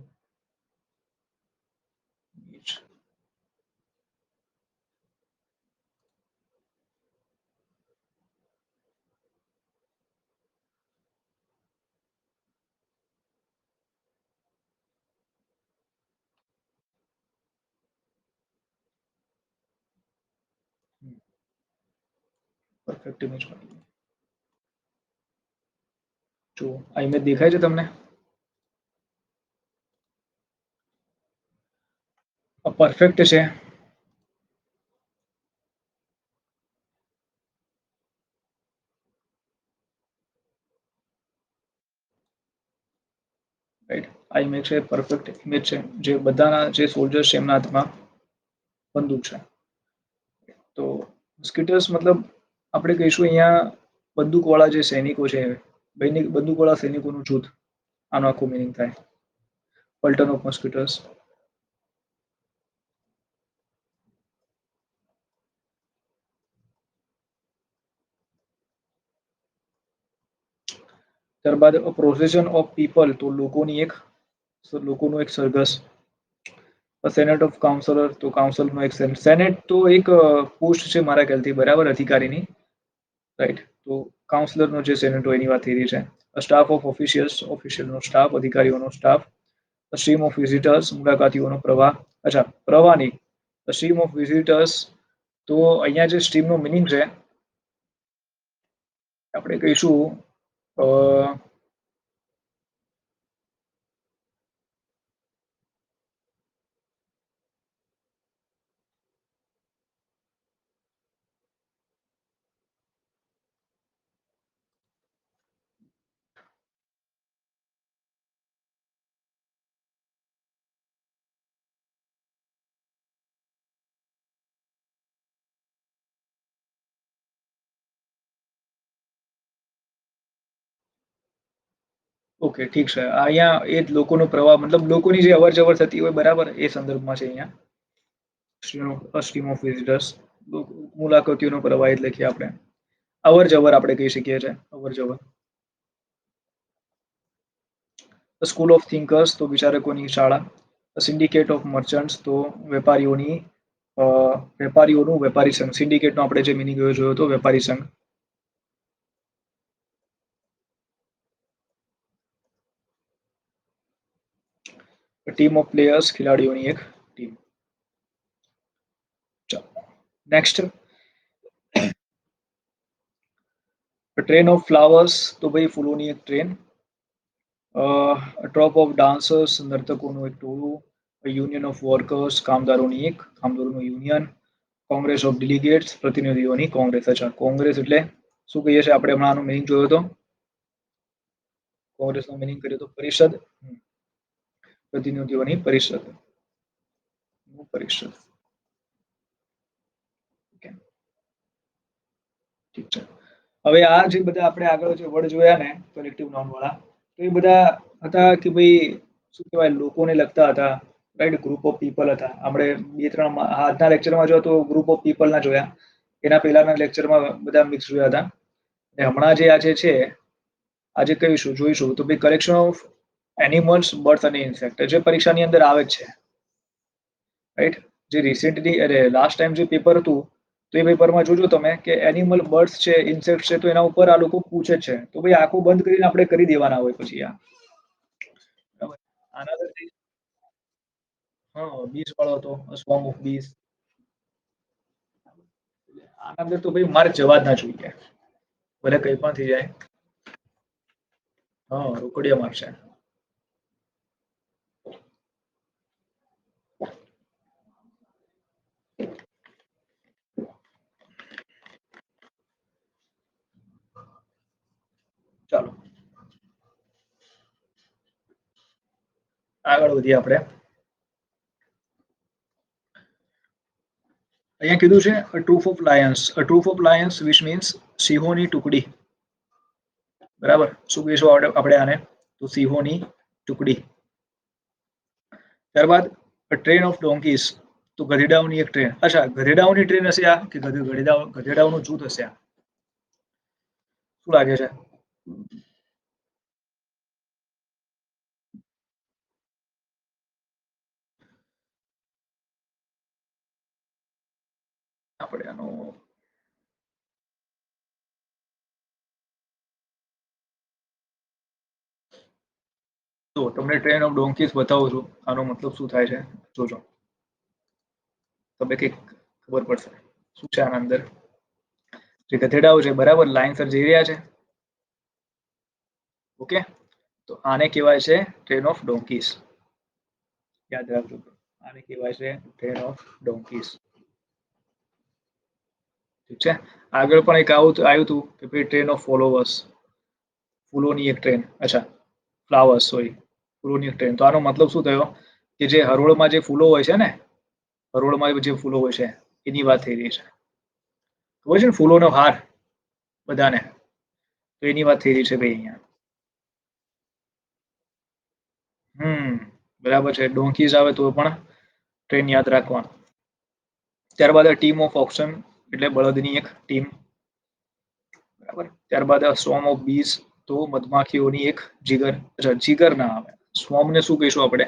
પરફેક્ટ ઇમેજ મળી. જો આ ઇમેજ દેખાય છે તમને? પરફેક્ટ છે. રાઈટ, આ ઇમેજ છે, પરફેક્ટ ઇમેજ છે, જે બધાના જે સોલ્જર્સ છે એમના હાથમાં બંદૂક છે. તો સ્કીટર્સ મતલબ આપણે કહીશું અહીંયા બંદૂકવાળા જે સૈનિકો છે, બંદૂકવાળા સૈનિકોનું જૂથ, આનો આખું મિનિંગ થાય. પલ્ટન ઓફ મોસ્કિટોસ. ત્યારબાદ પ્રોસેશન ઓફ પીપલ, તો લોકોનું એક સરઘસ. સેનેટ ઓફ કાઉન્સલર, તો કાઉન્સિલનો એક સેનેટ તો એક પોસ્ટ છે મારા ખ્યાલથી, બરાબર, અધિકારીની, રાઈટ. તો કાઉન્સિલરનો જે સેનેટ હોય એની વાત થઈ રહી છે. સ્ટાફ ઓફ ઓફિશિયલ્સ, ઓફિશિયલનો સ્ટાફ, અધિકારીઓનો સ્ટાફ. સ્ટ્રીમ ઓફ વિઝિટર્સ, મુલાકાતીઓનો પ્રવાહ. અચ્છા, પ્રવાહ નહીં, સ્ટ્રીમ ઓફ વિઝિટર્સ. તો અહીંયા જે સ્ટ્રીમનો મિનિંગ છે આપણે કહીશું ઓકે, ઠીક છે. અહીંયા એ જ લોકોનો પ્રવાહ, મતલબ લોકોની જે અવર જવર થતી હોય, બરાબર, એ સંદર્ભમાં છે અહીંયા. સ્ટ્રીમ ઓફ વિઝિટર્સ, મુલાકાતીઓનો પ્રવાહ જ લખીએ આપણે. અવર જવર આપણે કહી શકીએ છીએ, અવર જવર. સ્કૂલ ઓફ થિંકર્સ, તો વિચારકોની શાળા. સિન્ડિકેટ ઓફ મર્ચન્ટ્સ, તો વેપારીઓનું વેપારી સંઘ. સિન્ડિકેટનો આપણે જે મિનિંગ જોયો હતો, વેપારી સંઘ. ટીમ ઓફ પ્લેયર્સ, ખેલાડીઓની એક team. Next, train of flowers, તો ભાઈ ફૂલોની એક ટ્રેન. ટ્રોપ ઓફ ડાન્સર્સ, નર્તકોનું એક ટોળું. યુનિયન ઓફ વર્કર્સ, કામદારોનું યુનિયન. કોંગ્રેસ ઓફ ડેલિગેટ્સ, પ્રતિનિધિઓની કોંગ્રેસ. અચ્છા, કોંગ્રેસ એટલે શું કહીએ છીએ આપણે? હમણાં આનો મિનિંગ જોયો હતો, કોંગ્રેસનો મિનિંગ કર્યો તો પરિષદ. પ્રતિનિધિઓની પરિષદ. પરિષદ. ઠીક છે. હવે આ જે બધા આપણે આગળ જે વર્ડ જોયા ને કલેક્ટિવ નાઉન વાળા, તો એ બધા હતા કે ભાઈ શું કહેવાય, લોકોને લગતા હતા, રાઈટ. ગ્રુપ ઓફ પીપલ હતા. આપણે બે ત્રણ આજના લેક્ચરમાં જો તો ગ્રુપ ઓફ પીપલ ના જોયા, એના પહેલાના લેક્ચરમાં બધા મિક્સ જોયા હતા. અને હમણાં જે આજે છે, આજે કહીશું, જોઈશું, તો ભાઈ કલેક્શન ઓફ એનિમલ્સ, બર્ડ્સ અને ઇન્સેક્ટ, જે પરીક્ષાની અંદર આવે જ છે, રાઈટ. જે રિસેન્ટલી, અરે લાસ્ટ ટાઈમ જે પેપર હતું, તો એ પેપરમાં જોજો તમે કે એનિમલ, બર્ડ્સ છે, ઇન્સેક્ટ છે, તો એના ઉપર આ લોકો પૂછે છે. તો ભાઈ આખું બંધ કરીને આપણે કરી દેવાના હોય પછી આ, બરાબર. આના અંદર હા, બીસ વાળો હતો, સ્વોર્મ ઓફ બીસ. આના અંદર તો ભાઈ મારે જવા જ ના જોઈએ, ભલે કઈ પણ થઈ જાય. હા, રોકડિયા મારશે. ચાલો આગળ વધીએ આપણે. અહીંયા કીધું છે troop of lions. Troop of lions which means સિંહોની ટુકડી, બરાબર. શું કહીશું આપણે આને? તો સિંહોની ટુકડી. ત્યારબાદ ટ્રેન ઓફ ડોંકીસ, તો ગધેડાઓની એક ટ્રેન. અચ્છા, ગધેડાઓની ટ્રેન હશે આ, કે ગધેડાઓનું જૂથ હશે આ? શું લાગે છે? આપણે આનો તો તમને ટ્રેન ઓફ ડોંકીસ બતાવું છું, આનો મતલબ શું થાય છે જોજો, તમે કંઈક ખબર પડશે શું છે આના અંદર. જે ગધેડાઓ છે, બરાબર, લાઈનસર જઈ રહ્યા છે, ઓકે. તો આને કહેવાય છે ટ્રેન ઓફ ડોંકીસ. યાદ રાખજો, આને કહેવાય છે ટ્રેન ઓફ ડોંકીસ. ઠીક છે. આગળ પણ એક આવું આવ્યું હતું કે ભાઈ ટ્રેન ઓફ ફોલોવર્સ, ફૂલોની એક ટ્રેન. અચ્છા, ફ્લાવર્સ, સોરી, ફૂલોની એક ટ્રેન. તો આનો મતલબ શું થયો કે જે હરોળમાં જે ફૂલો હોય છે ને, હરોળમાં જે ફૂલો હોય છે એની વાત થઈ રહી છે. ખબર છે ને, ફૂલોનો હાર બધાને, તો એની વાત થઈ રહી છે ભાઈ અહીંયા. હમ બરાબર છે. ડોંકીઝ આવે તો પણ ટ્રેન યાદ રાખવાનું. ત્યારબાદ ટીમ ઓફ ઓક્શન એટલે બળદની એક ટીમ. બરાબર. ત્યારબાદ સ્વોર્મ ઓફ બીઝ તો મધમાખીઓની એક જીગર. જીગર ના આવે. સ્વોર્મ ને શું કહીશું આપણે?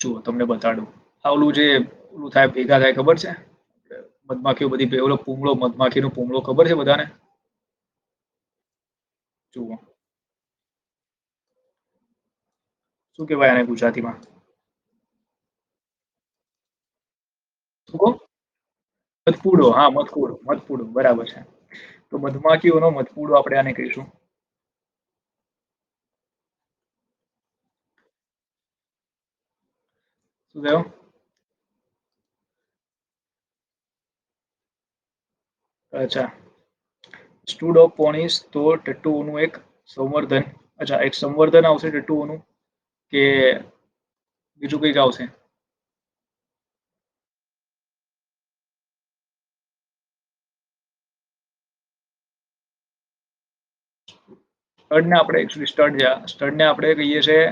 જુઓ તમને બતાડું. આ ઓલું જે ઓલું થાય ભેગા થાય ખબર છે? મધમાખીઓ બધી ઓલો પૂમડો મધમાખીનો પૂમડો ખબર છે બધાને? જુઓ શું કહેવાય આને ગુજરાતીમાં? શું કહો? મધપૂડો. હા, મધપૂડો. મધપૂડો બરાબર છે. તો મધમાખીઓનો મધપૂડો આપણે આને કહીશું. શું થયું? અચ્છા. સ્ટૂડ ઓફ પોણીસ તો ટટ્ટુઓનું એક સંવર્ધન. અચ્છા, એક સંવર્ધન આવશે ટટ્ટુઓનું કે બીજું કંઈક આવશે? સ્ટડને આપણે એકચ્યુઅલી સ્ટડને આપણે કહીએ છીએ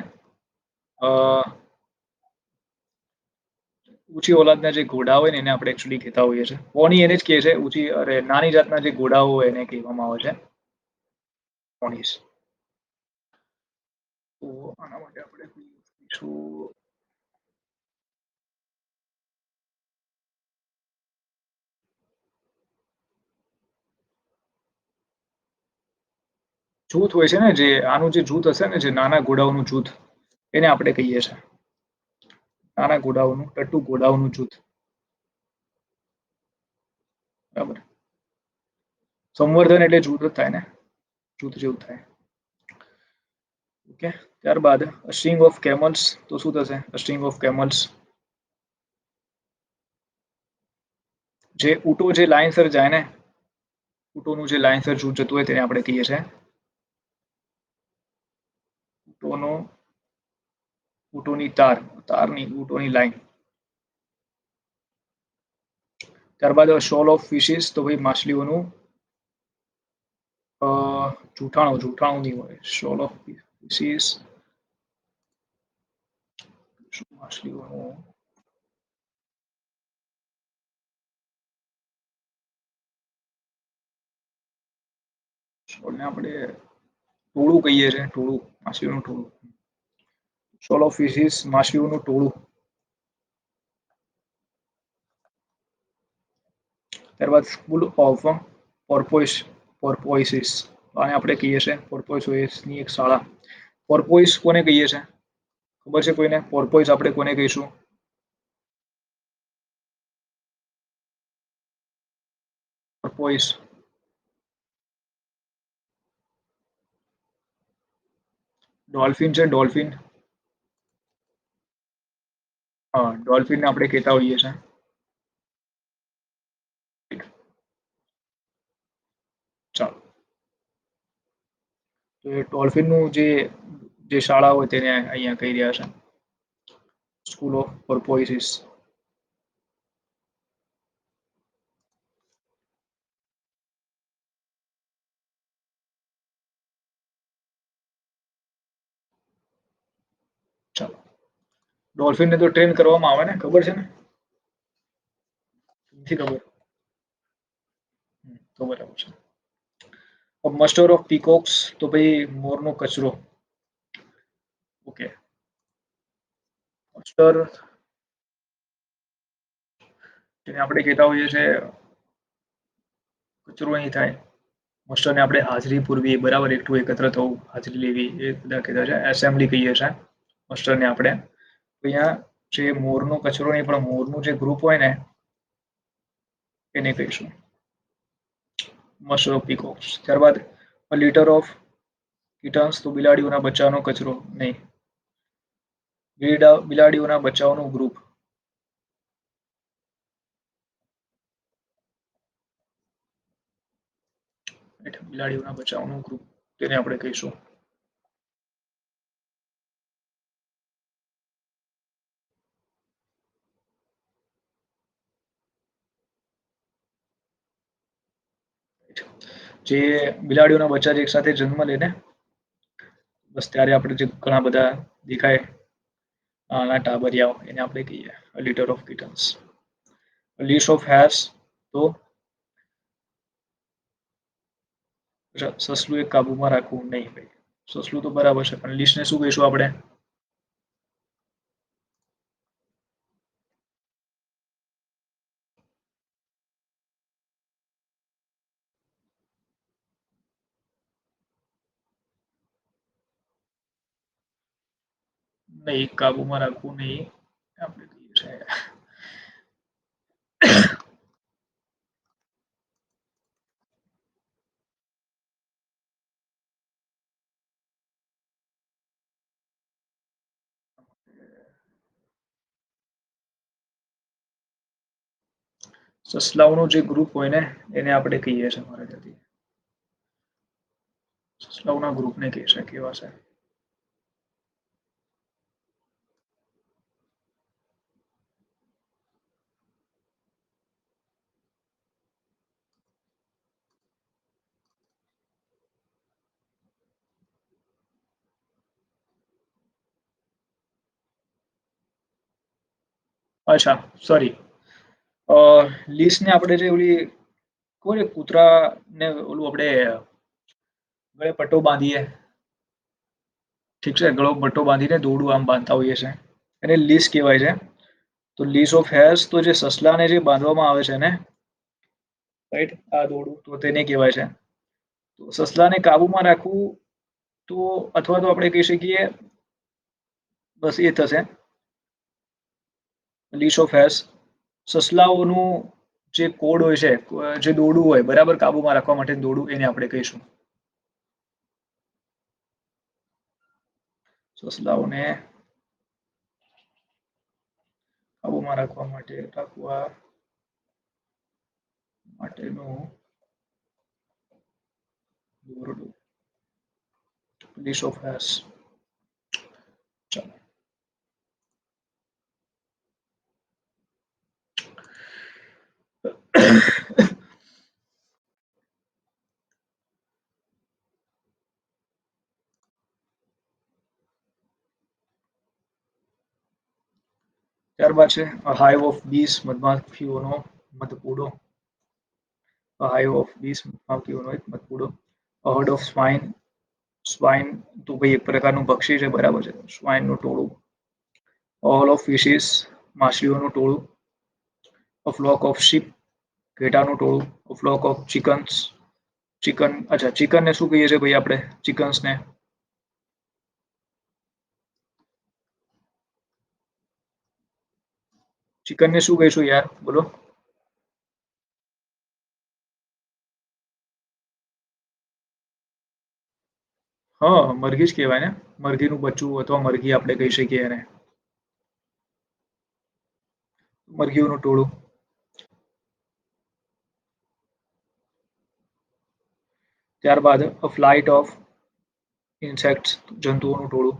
ઊંચી ઓલાદના જે ઘોડા હોય ને એને આપણે એકચ્યુઅલી કહેતા હોઈએ છીએ. પોણી એને જ કહે છે. ઊંચી અરે નાની જાતના જે ઘોડાઓ હોય એને કહેવામાં આવે છે પોણીસ. તો આના માટે આપણે કહીશું જૂથ હોય છે ને જે આનું જે જૂથ હશે ને જે નાના ઘોડાઓનું જૂથ એને આપણે કહીએ છીએ નાના ઘોડાઓનું ટટ્ટુ ઘોડાઓનું જૂથ. બરાબર. સંવર્ધન એટલે જૂથ જ થાય ને, જૂથ જેવું થાય. ઓકે. ત્યારબાદ સ્ટ્રિંગ ઓફ કેમલ્સ તો શું થશે? સ્ટ્રિંગ ઓફ કેમલ્સ જે ઊંટો જે લાઇનસર જાય ને, ઊંટોનું જે લાઇનસર જૂથ જતું હોય તેને આપણે કહીએ છીએ ઊંટોનો ઊંટોની તારની ઊંટોની લાઈન. ત્યારબાદ શોલ ઓફ ફિશિસ તો ભાઈ માછલીઓનું જૂઠાણું નહીં હોય. શોલ ઓફ ફિશિસ માછલીઓનું શોલને આપણે ટોળું કહીએ છીએ. ટોળું માછલીઓનું ટોળું. શોલ ઓફ ફિશિસ માછલીઓનું ટોળું. ત્યારબાદ સ્કૂલ ઓફ પોર્પોઇસિસ આને આપણે કહીએ છીએ પોર્પોઇસની એક શાળા. પોર્પોઇસ કોને કહીએ છીએ ખબર છે કોઈને? પોર્પોઇસ આપણે કોને કહીશું? પોર્પોઇસ ડોલ્ફિન છે. ડોલ્ફિન. હા, ડોલ્ફિનને આપણે કહેતા હોઈએ છીએ. ચાલો. તો એ ડોલ્ફિનનું જે શાળા હોય તેને અહીંયા કહી રહ્યા છે સ્કૂલ ઓફ પોર્પોઇસિસ. ચાલો. ડોલ્ફિનને તો ટ્રેન કરવામાં આવે ને, ખબર છે ને? નથી ખબર? તો બરાબર છે. મસ્ટર ઓફ પીકોક્સ તો ભાઈ મોરનો કચરો. ઓકે. મસ્ટર જેને આપણે કહેતા હોઈએ છીએ કચરો અહીં થાય. મસ્ટરને આપણે હાજરી પૂરવી, બરાબર, એકઠું એકત્ર થવું, હાજરી લેવી, એ બધા કહેતા છે. એસેમ્બલી કહીએ છીએ મસ્ટરને આપણે. અહીંયા જે મોરનો કચરો નહીં પણ મોરનું જે ગ્રુપ હોય ને એને કહીશું મસ્ટર ઓફ પીકોક્સ. ત્યારબાદ લીટર ઓફ કિટન્સ તો બિલાડીઓના બચ્ચાનો કચરો નહીં. બિલાડીઓના બચ્ચાઓનું ગ્રુપ. બિલાડીઓના બચ્ચાઓનું ગ્રુપ તેને આપણે કહીશું જે બિલાડીઓના બચ્ચા જે એક સાથે જન્મ લે ને, બસ ત્યારે આપણે જે ઘણા બધા દેખાય નાના ટાબરિયાઓ એને આપણે કહીએ litter of kittens. Leash of hares તો સસલું એક કાબુમાં રાખવું નહીં ભાઈ. સસલું તો બરાબર છે પણ લીસને શું કહીશું આપણે? નહીં, કાબુમાં રાખવું નહીં. આપણે કહીએ છે સસલાઓનો જે ગ્રુપ હોય ને એને આપણે કહીએ છીએ મારા ખ્યાલથી. સસલાઓના ગ્રુપને કહે છે કેવા છે. અચ્છા, સોરી. લીસને આપણે જે ઓલી કોને કૂતરાને ઓલું આપણે ગળે પટ્ટો બાંધીએ, ઠીક છે, ગળો પટ્ટો બાંધીને દોરડું આમ બાંધતા હોઈએ છે એને લીસ કહેવાય છે. તો લીસ ઓફ હેર્સ તો જે સસલાને જે બાંધવામાં આવે છે ને, રાઈટ, આ દોરડું તો તેને કહેવાય છે. તો સસલાને કાબુમાં રાખવું તો અથવા તો આપણે કહી શકીએ બસ એ થશે લીસ ઓફ હેર્સ. સસલાઓનું જે કોડ હોય છે, જે દોરડું હોય બરાબર કાબુમાં રાખવા માટે દોરડું, એને આપણે કહીશું. સસલાઓને કાબુમાં રાખવા માટેનું દોરડું, લીસ ઓફ હેર્સ. ચાલો. ત્યારબાદ છે હાઈવ ઓફ બીસ, મધમાખીઓનો મધપૂડો. હાઈવ ઓફ બીસ, મધમાખીઓનો એક મધપૂડો. હર્ડ ઓફ સ્વાઇન, સ્વાઇન તો ભાઈ એક પ્રકારનું પક્ષી છે, બરાબર છે, સ્વાઇનનું ટોળું. ઓલ ઓફ ફિશિસ, માછલીઓનું ટોળું. અ ફ્લોક ઓફ શીપ, ઘેટાનું ટોળું. A flock of chickens, chicken, અચ્છા, ચિકનને શું કહીએ છીએ ભાઈ આપણે? ચિકન્સને ચિકનને શું કહીશું યાર, બોલો? હા, મરઘી જ કહેવાય ને, મરઘીનું બચ્ચું અથવા મરઘી આપણે કહી શકીએ એને, મરઘીઓનું ટોળું. ત્યારબાદ અ ફ્લાઇટ ઓફ ઇન્સેક્ટ્સ, જંતુઓનું ટોળું.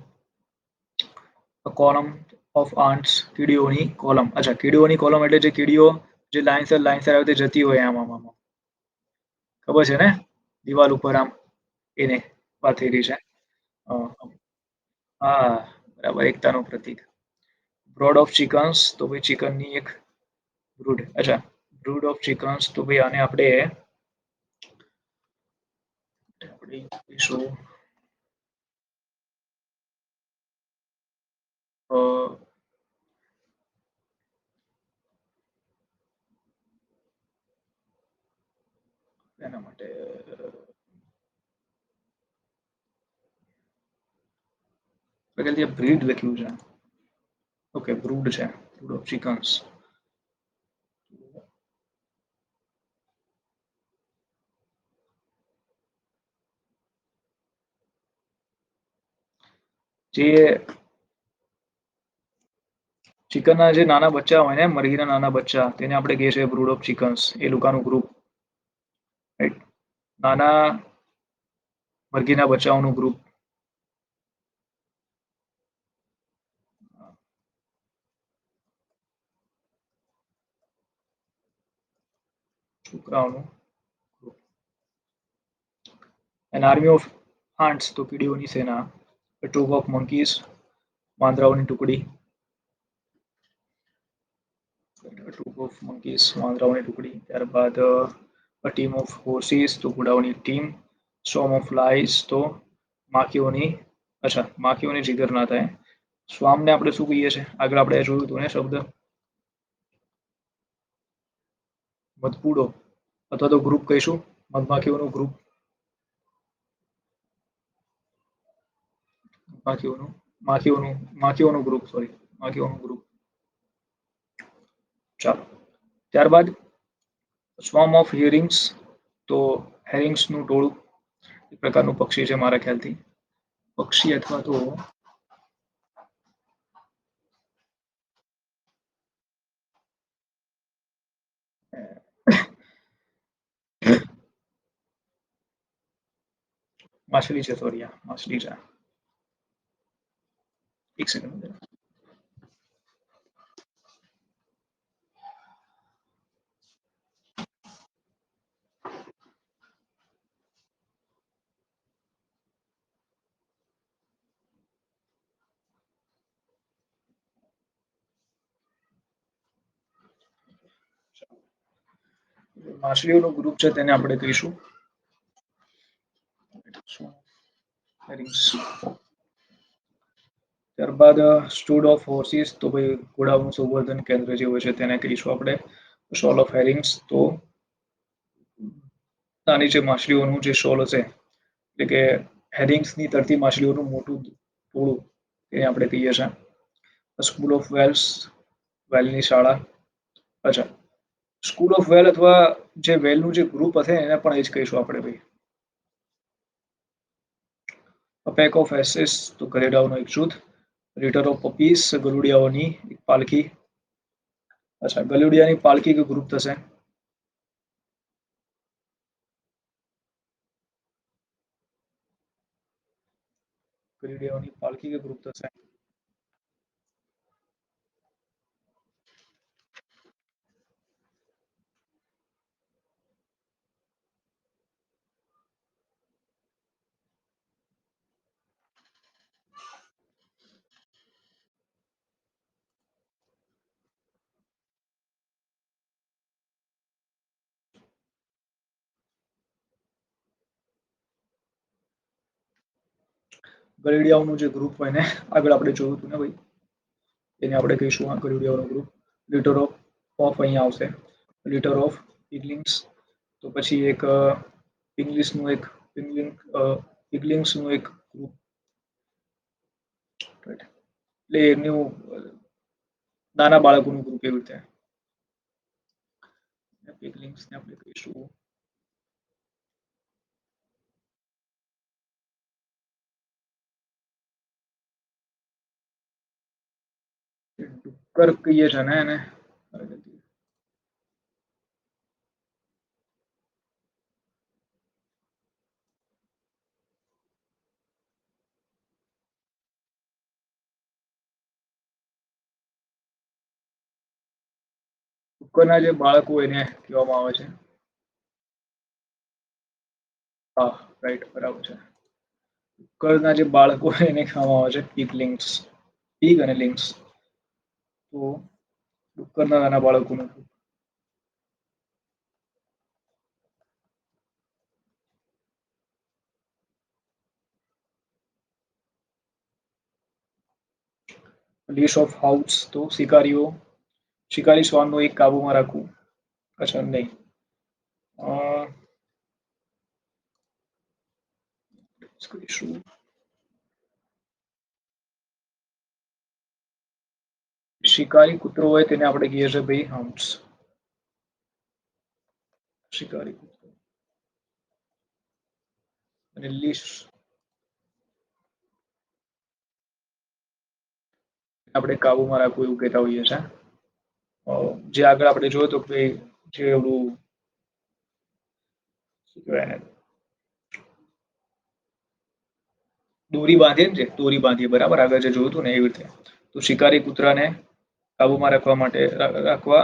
અ કોલમ ઓફ આન્ટ્સ, કીડીઓની કોલમ. અચ્છા, કીડીઓની કોલમ એટલે જે કીડીઓ જે લાઈનસર આવી રીતે જતી હોય આમ આમ આમ, ખબર છે ને, દિવાલ ઉપર આમ, એને વાત થઈ રહી છે. હા, બરાબર, એકતાનું પ્રતીક. બ્રોડ ઓફ ચિકન્સ તો ભાઈ ચિકનની એક બ્રૂડ. અચ્છા, બ્રૂડ ઓફ ચિકન્સ તો ભાઈ આને આપણે કહીશું એના માટે બ્રીડ લખ્યું છે. ઓકે, બ્રૂડ છે, બ્રૂડ ઓફ ચિકન્સ. જે ચિકનના જે નાના બચ્ચા હોય ને, મરઘીના નાના બચ્ચા, તેને આપણે કહીએ છીએ બ્રૂડ ઓફ ચિકન્સ, એ લોકોનું ગ્રુપ, રાઈટ. નાના મરઘીના બચ્ચાઓનું ગ્રુપ. છોકરાઓનું group. An army of ants તો કીડીઓની સેના, a troop of monkeys વાંદરાઓની ટુકડી, a troop of monkeys વાંદરાઓની ટુકડી. ત્યારબાદ a team of horses તો ઘોડાઓની ટીમ, swarm of flies તો માખીઓની, અચ્છા માખીઓની જીગર ના થાય. સ્વામ ને આપણે શું કહીએ છીએ? આગળ આપણે જોયું હતું ને શબ્દ મધપૂડો અથવા તો ગ્રુપ કહીશું, મધમાખીઓનું ગ્રુપ, માખીઓનું ગ્રુપ, સોરી માખીઓનું ગ્રુપ. ચાલો ત્યારબાદ સ્વામ ઓફ હિયરિંગ્સ તો હેરિંગ્સનું ટોળું, એક પ્રકારનું પક્ષી છે મારા ખ્યાલથી, પક્ષી અથવા તો માછલી છે, સોરી માછલી છે. એક સેકન્ડ. માછલીઓનું ગ્રુપ છે તેને આપણે કહીશું ત્યારબાદ સ્ટૂડ ઓફ હોર્સિસ તો ભાઈ ઘોડાઓનું સંવર્ધન કેન્દ્ર જે હોય છે તેને કહીશું આપણે. શોલ ઓફ હેરિંગ્સ તો નાની જે માછલીઓનું જે શોલ હશે, એટલે કે હેરિંગ્સની તરતી માછલીઓનું મોટું ટોળું એને આપણે કહીએ છીએ. સ્કૂલ ઓફ વેલ્સ વેલની શાળા, અચ્છા સ્કૂલ ઓફ વેલ અથવા જે વેલનું જે ગ્રુપ હશે એને પણ એ જ કહીશું આપણે ભાઈ. A pack of asses તો ગધેડાઓનો એક જૂથ, litter of puppies ગલુડિયાઓની એક પાલખી, અચ્છા ગલુડિયાની પાલખી કે ગ્રુપ થશે, ગલુડિયાઓની પાલખી કે ગ્રુપ થશે. ગલુડિયાઓનું જે ગ્રુપ હોય ને આગળ આપણે જોયું હતું ને ભાઈ, એને આપણે કહીશું આ ગલુડિયાઓનો ગ્રુપ. litter of અહીંયા આવશે, litter of piglings તો પછી એક પિંગલિશનું એક પિગલિંગ્સનું એક ગ્રુપ, એટલે એમનું નાના બાળકોનું ગ્રુપ એવી રીતે પિગલિંગ્સને આપણે કહીશું ડુક્કર કહીએ છે ને એને. ડુક્કરના જે બાળકો એને કહેવામાં આવે છે. હા રાઈટ બરાબર છે. ડુક્કરના જે બાળકો એને કહેવામાં આવે છે પીગલિંગ્સ, પીગ અને લિંક્સ તો ડુક્કરના નાના બાળકોનું લીશ ઓફ હાઉસ તો શિકારીઓ, શિકારી શ્વાનનો એક કાબુમાં રાખવું, અચ્છા નહીં કરીશું શિકારી કૂતરો હોય તેને આપણે કહીએ છીએ ભાઈ હાઉન્ડ્સ, શિકારી કૂતરો. અને લીશ આપણે કાબુમાં રાખવું એવું કહેતા હોઈએ છીએ. જે આગળ આપણે જોયું તો કે જે ઓલું શું કહેવાય એને દોરી બાંધીએ ને, દોરી બાંધીએ બરાબર, આગળ જે જોયું હતું ને એવી રીતે. તો શિકારી કૂતરાને કાબુમાં રાખવા માટે રાખવા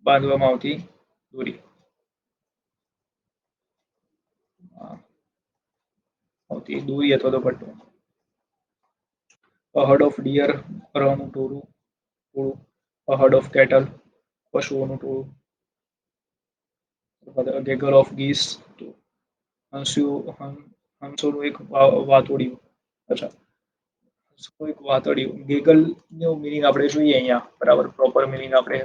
બાંધવામાં આવતી દોરી. આવતી દોરી અથવા તો પટ્ટો. A herd of deer રનું ટોળું. A herd of cattle પશુઓનું ટોળું. A gaggle of geese તો હંસોનું એક વાતોડિયું. અચ્છા, હંસોનું એક વાતોડિયું. ગેગલ નો મિનિંગ આપણે જોઈએ અહીંયા, બરાબર, પ્રોપર મિનિંગ આપણે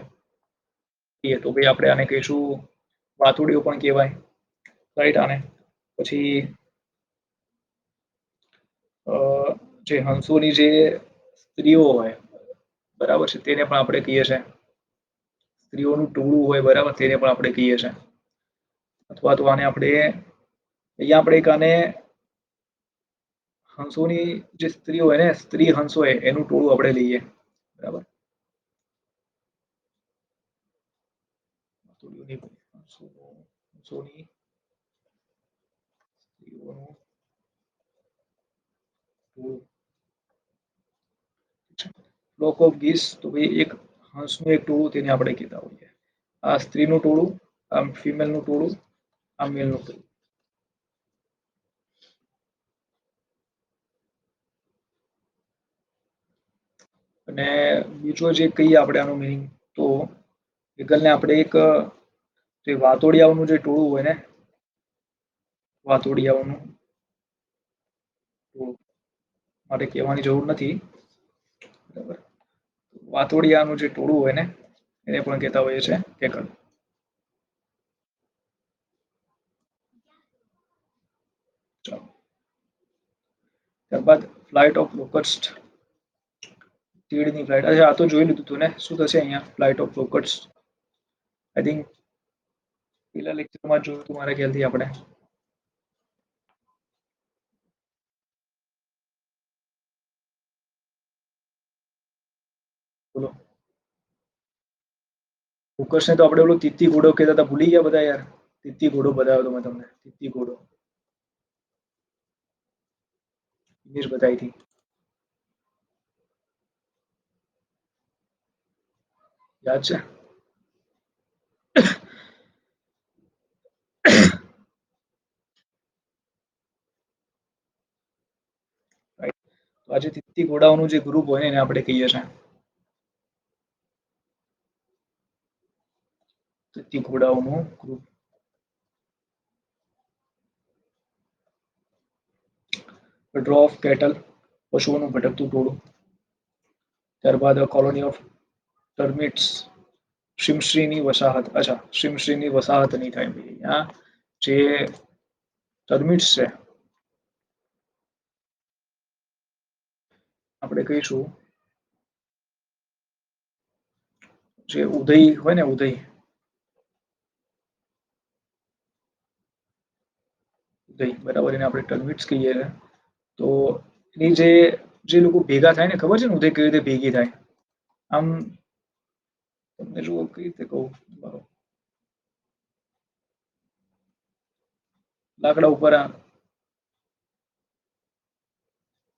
કહીએ તો ભાઈ આપણે આને કહીશું વાતોડિયું પણ કહેવાય, રાઈટ. આને પછી જે હંસોની જે સ્ત્રીઓ હોય, બરાબર છે, તેને પણ આપણે કહીએ છીએ સ્ત્રીઓનું ટોળું હોય, બરાબર, તેને પણ આપણે કહીએ છીએ. અથવા તો આને આપણે અહીંયા આપણે એક આને હંસોની જે સ્ત્રી હોય ને, સ્ત્રી હંસ હોય એનું ટોળું આપણે લઈએ, બરાબર. હંસોની સ્ત્રીઓનું ટોળું. ફ્લોક ઓફ ગીસ તો ભાઈ એક હંસનું એક ટોળું, તેને આપણે કહેતા હોઈએ. આ સ્ત્રીનું ટોળું, આમ ફિમેલનું ટોળું, આ મેલનું ટોળું. અને બીજો જે કહીએ આપણે આનું મિનિંગ, તો વિગલને આપણે એક જે વાતોડિયાઓનું જે ટોળું હોય ને, વાતોડિયાઓનું ટોળું માટે કહેવાની જરૂર નથી, બરાબર. વાતોડિયાનું જે ટોળું હોય ને, એને પણ કહેતા હોઈએ છે કેકલ. ચાલો, ત્યારબાદ ફ્લાઇટ ઓફ લોકસ્ટ, તીડની ફ્લાઇટ. અચ્છા, આ તો જોઈ લીધું તું ને, શું થશે અહીંયા ફ્લાઇટ ઓફ લોકસ્ટ. આઈ થિંક પેલા લેક્ચરમાં જોયું હતું મારા ખ્યાલથી આપણે. બોલો, લોકસ્ટને તો આપણે ઓલો તીતી ઘોડો કહેતા હતા, ભૂલી ગયા બધા યાર. તીતી ઘોડો બતાવ્યો હતો મેં તમને, તીતી ઘોડો ઇમેજ બતાવી હતી, યાદ છે? રાઈટ. તો આજે તીતી ઘોડાઓનું જે ગ્રુપ હોય ને, એને આપણે કહીએ છીએ તીતી ઘોડાઓનું ગ્રુપ. ડ્રો ઓફ કેટલ, પશુઓનું ભટકતું ટોળું. ત્યારબાદ કોલોની ઓફ ટર્મિટ્સ, શિમશ્રીની વસાહત. અચ્છા, શિમશ્રીની વસાહત નહીં થાય અહીંયા, જે ટર્મિટ્સ છે આપણે કહીશું જે ઉદય હોય ને, ઉદય, ઉદય, બરાબર, એને આપણે ટર્મિટ્સ કહીએ છીએ. તો એની જે લોકો ભેગા થાય ને, ખબર છે ને ઉદય કેવી રીતે ભેગી થાય? આમ તમને જુઓ કઈ રીતે કહું, લાકડા ઉપર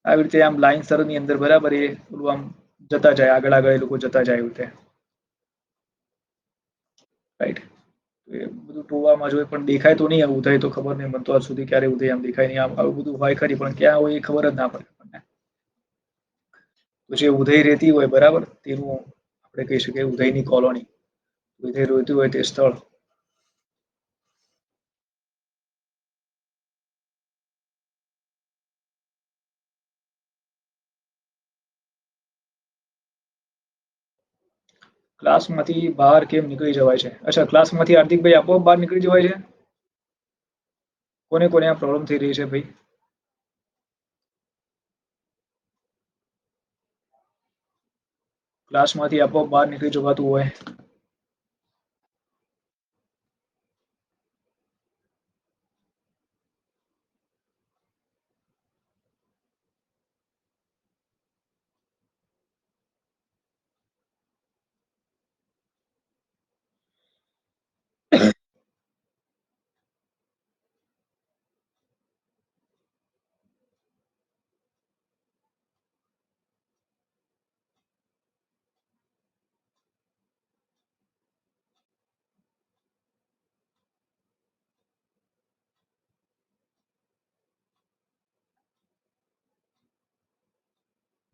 આવી રીતે આમ લાઈન સરની અંદર, બરાબર, એ પેલું આમ જતા જાય, આગળ આગળ એ લોકો જતા જાય એવી રીતે, રાઈટ. એ બધું ટોવામાં જોઈએ પણ દેખાય તો નહીં, ઉદય તો ખબર નહીં મને તો આજ સુધી ક્યારે ઉદય આમ દેખાય નહીં. આમ આવું બધું હોય ખરી, પણ ક્યાં હોય એ ખબર જ ના પડે આપણને. તો જે ઉદય રહેતી હોય, બરાબર, તેનું આપણે કહી શકીએ ઉદયની કોલોની. ઉદય રહેતું હોય તે સ્થળ. ક્લાસમાંથી બહાર કેમ નીકળી જવાય છે? અચ્છા, ક્લાસમાંથી હાર્દિકભાઈ આપોઆપ બહાર નીકળી જવાય છે? કોને કોને આ પ્રોબ્લેમ થઈ રહી છે ભાઈ? ક્લાસમાંથી આપોઆપ બહાર નીકળી જવાતું હોય?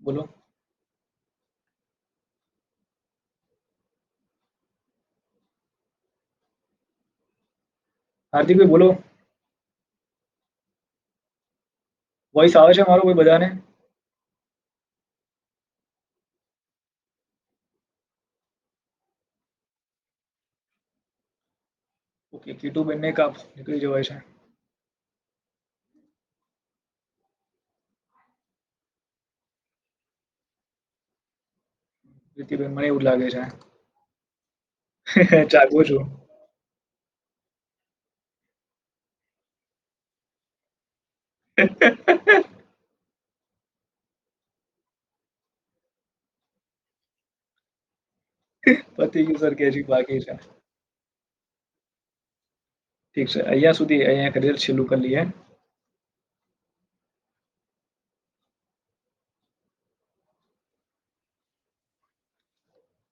બોલો. હાર્દિકભાઈ બોલો. વોઇસ આવે છે મારો કોઈ બધાને? ઓકે, કીટુબેનને કાપ નીકળી જવાય છે. પ્રીતિબેન મને એવું લાગે છે. જાગું છું. પતી ગયું સર કે હજી બાકી છે. ઠીક છે. અહીંયા સુધી અહીંયા કરીએ છેલ્લું કરી લઈએ.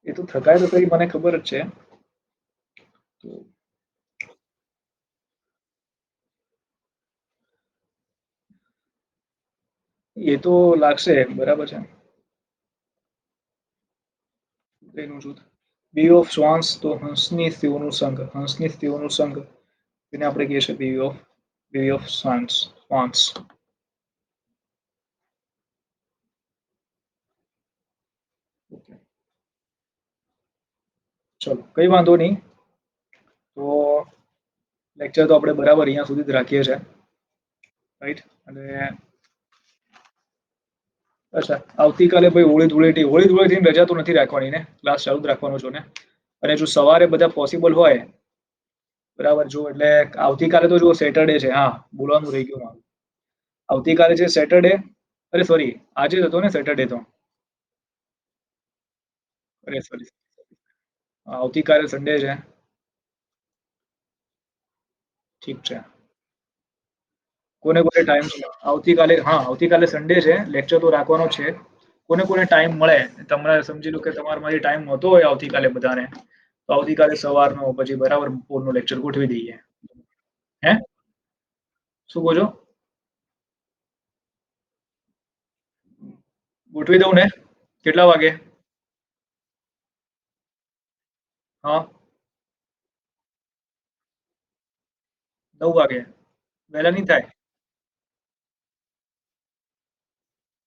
એ તો થકાય તો ખરી મને ખબર જ છે. તો એ તો લાગશે બરાબર છે. એનું જૂથ બેવી ઓફ શ્વાન્સ તો હંસની સ્ત્રીઓનું સંઘ. હંસની સ્ત્રીઓનું સંઘ તેને આપણે કહીએ છીએ બેવી ઓફ શ્વાન્સ. શ્વાન્સ. ઓકે. ચલો કઈ વાંધો નહીં. તો લેક્ચર તો આપણે બરાબર અહીંયા સુધી જ રાખીએ છીએ. રાઈટ. અને અચ્છા આવતીકાલે ભાઈ હોળી ધૂળેટીની રજા તો નથી રાખવાની ને? ક્લાસ ચાલુ જ રાખવાનો છો ને? અને જો સવારે બધા પોસિબલ હોય બરાબર જો એટલે આવતીકાલે તો જો સેટરડે છે. હા, બોલવાનું રહી ગયું મારું. આવતીકાલે છે સેટરડે. અરે સોરી, આજે જ હતો ને સેટરડે તો. અરે સોરી. આવતીકાલે સન્ડે છે. ઠીક છે. કોને કોને ટાઈમ આવતીકાલે, હા આવતીકાલે સન્ડે છે, લેક્ચર તો રાખવાનો છે. કોને કોને ટાઈમ મળે, તમને સમજી લો કે તમારામાંથી ટાઈમ નહોતો હોય આવતીકાલે બધાને, તો આવતીકાલે સવારનો પછી બરાબર બપોરનો લેક્ચર ગોઠવી દઈએ. હે? શું કહો છો? ગોઠવી દઉં ને? કેટલા વાગે? હા, 9 વાગે. વહેલા નહીં થાય?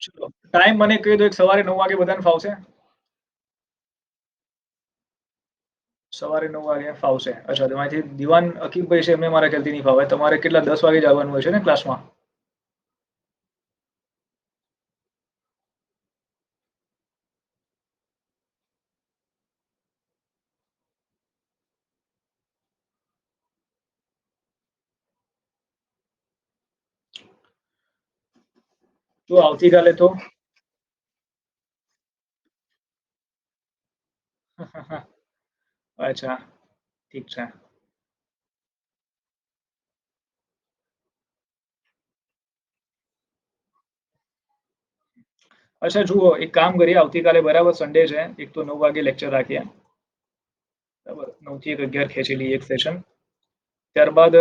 ચલો ટાઈમ મને કહી દો, એક સવારે 9 વાગે બધાને ફાવશે? સવારે 9 વાગે ફાવશે. અચ્છા, તમારાથી દિવાન અકીબભાઈ છે, એમને મારા ખ્યાલથી નહીં ફાવે. તમારે કેટલા 10 વાગે જ આવવાનું હોય છે ને ક્લાસમાં? તો આવતીકાલે તો અચ્છા, ઠીક છે. અચ્છા જુઓ, એક કામ કરીએ, આવતીકાલે બરાબર સન્ડે છે, એક તો 9 વાગે લેક્ચર રાખીએ. બરાબર, 9 થી 11 ખેંચી લઈએ એક સેશન. ત્યારબાદ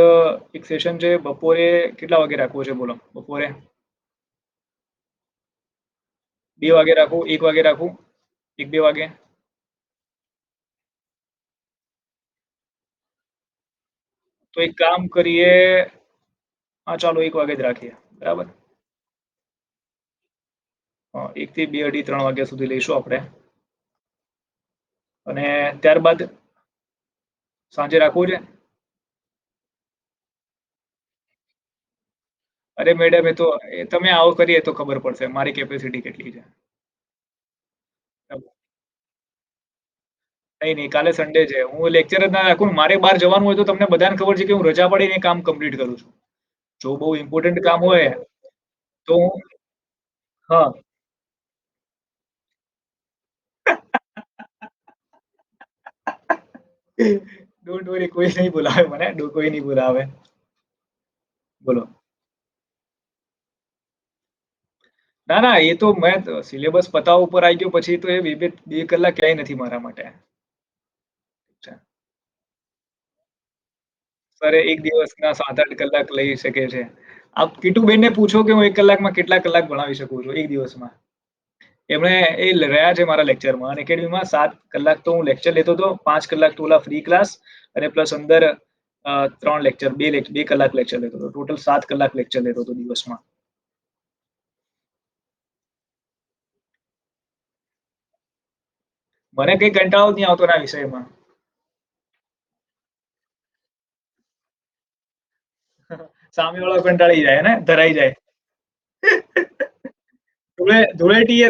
એક સેશન છે બપોરે. કેટલા વાગે રાખવો છે બોલો? બપોરે 2 વાગે રાખું, 1 વાગે રાખું, 1-2 વાગે? તો એક કામ કરીએ. હા ચાલો, 1 વાગે જ રાખીએ. બરાબર. 1 થી 2, અઢી 3 વાગ્યા સુધી લઈશું આપણે. અને ત્યારબાદ સાંજે રાખવું છે. અરે મેડમ, એ તો તમે આવો કરીએ તો ખબર પડશે મારી કેપેસિટી કેટલી છે. નહીં નહીં, કાલે સન્ડે છે, હું લેક્ચર જ ના રાખું ને. મારે બહાર જવાનું હોય તો તમને બધાને ખબર છે કે હું રજા પાડીને કામ કમ્પ્લીટ કરું છું. જો બહુ ઇમ્પોર્ટન્ટ કામ હોય તો હું, હા. ડોન્ટ વરી, કોઈ નહીં બોલાવે મને, કોઈ નહીં બોલાવે. બોલો. ના ના, એ તો મેં સિલેબસ પતાવવા ઉપર આવી ગયો પછી તો એ બે કલાક ક્યાંય નથી મારા માટે. સર એક દિવસના 7-8 કલાક લઈ શકે છે. આપ કીટુબેનને પૂછો કે હું 1 કલાકમાં કેટલા કલાક ભણાવી શકું છું એક દિવસમાં. એમણે એ રહ્યા છે મારા લેક્ચરમાં. અનએકેડમીમાં 7 કલાક તો હું લેક્ચર લેતો હતો, 5 કલાક તો ઓલા ફ્રી ક્લાસ અને પ્લસ અંદર 3 લેક્ચર, 2 કલાક લેક્ચર લેતો હતો. ટોટલ 7 કલાક લેક્ચર લેતો હતો દિવસમાં. મને કઈ કંટાળો જ નહીં આવતો એના વિષયમાં. સામેવાળો કંટાળી જાય ને, ધરાઈ જાય.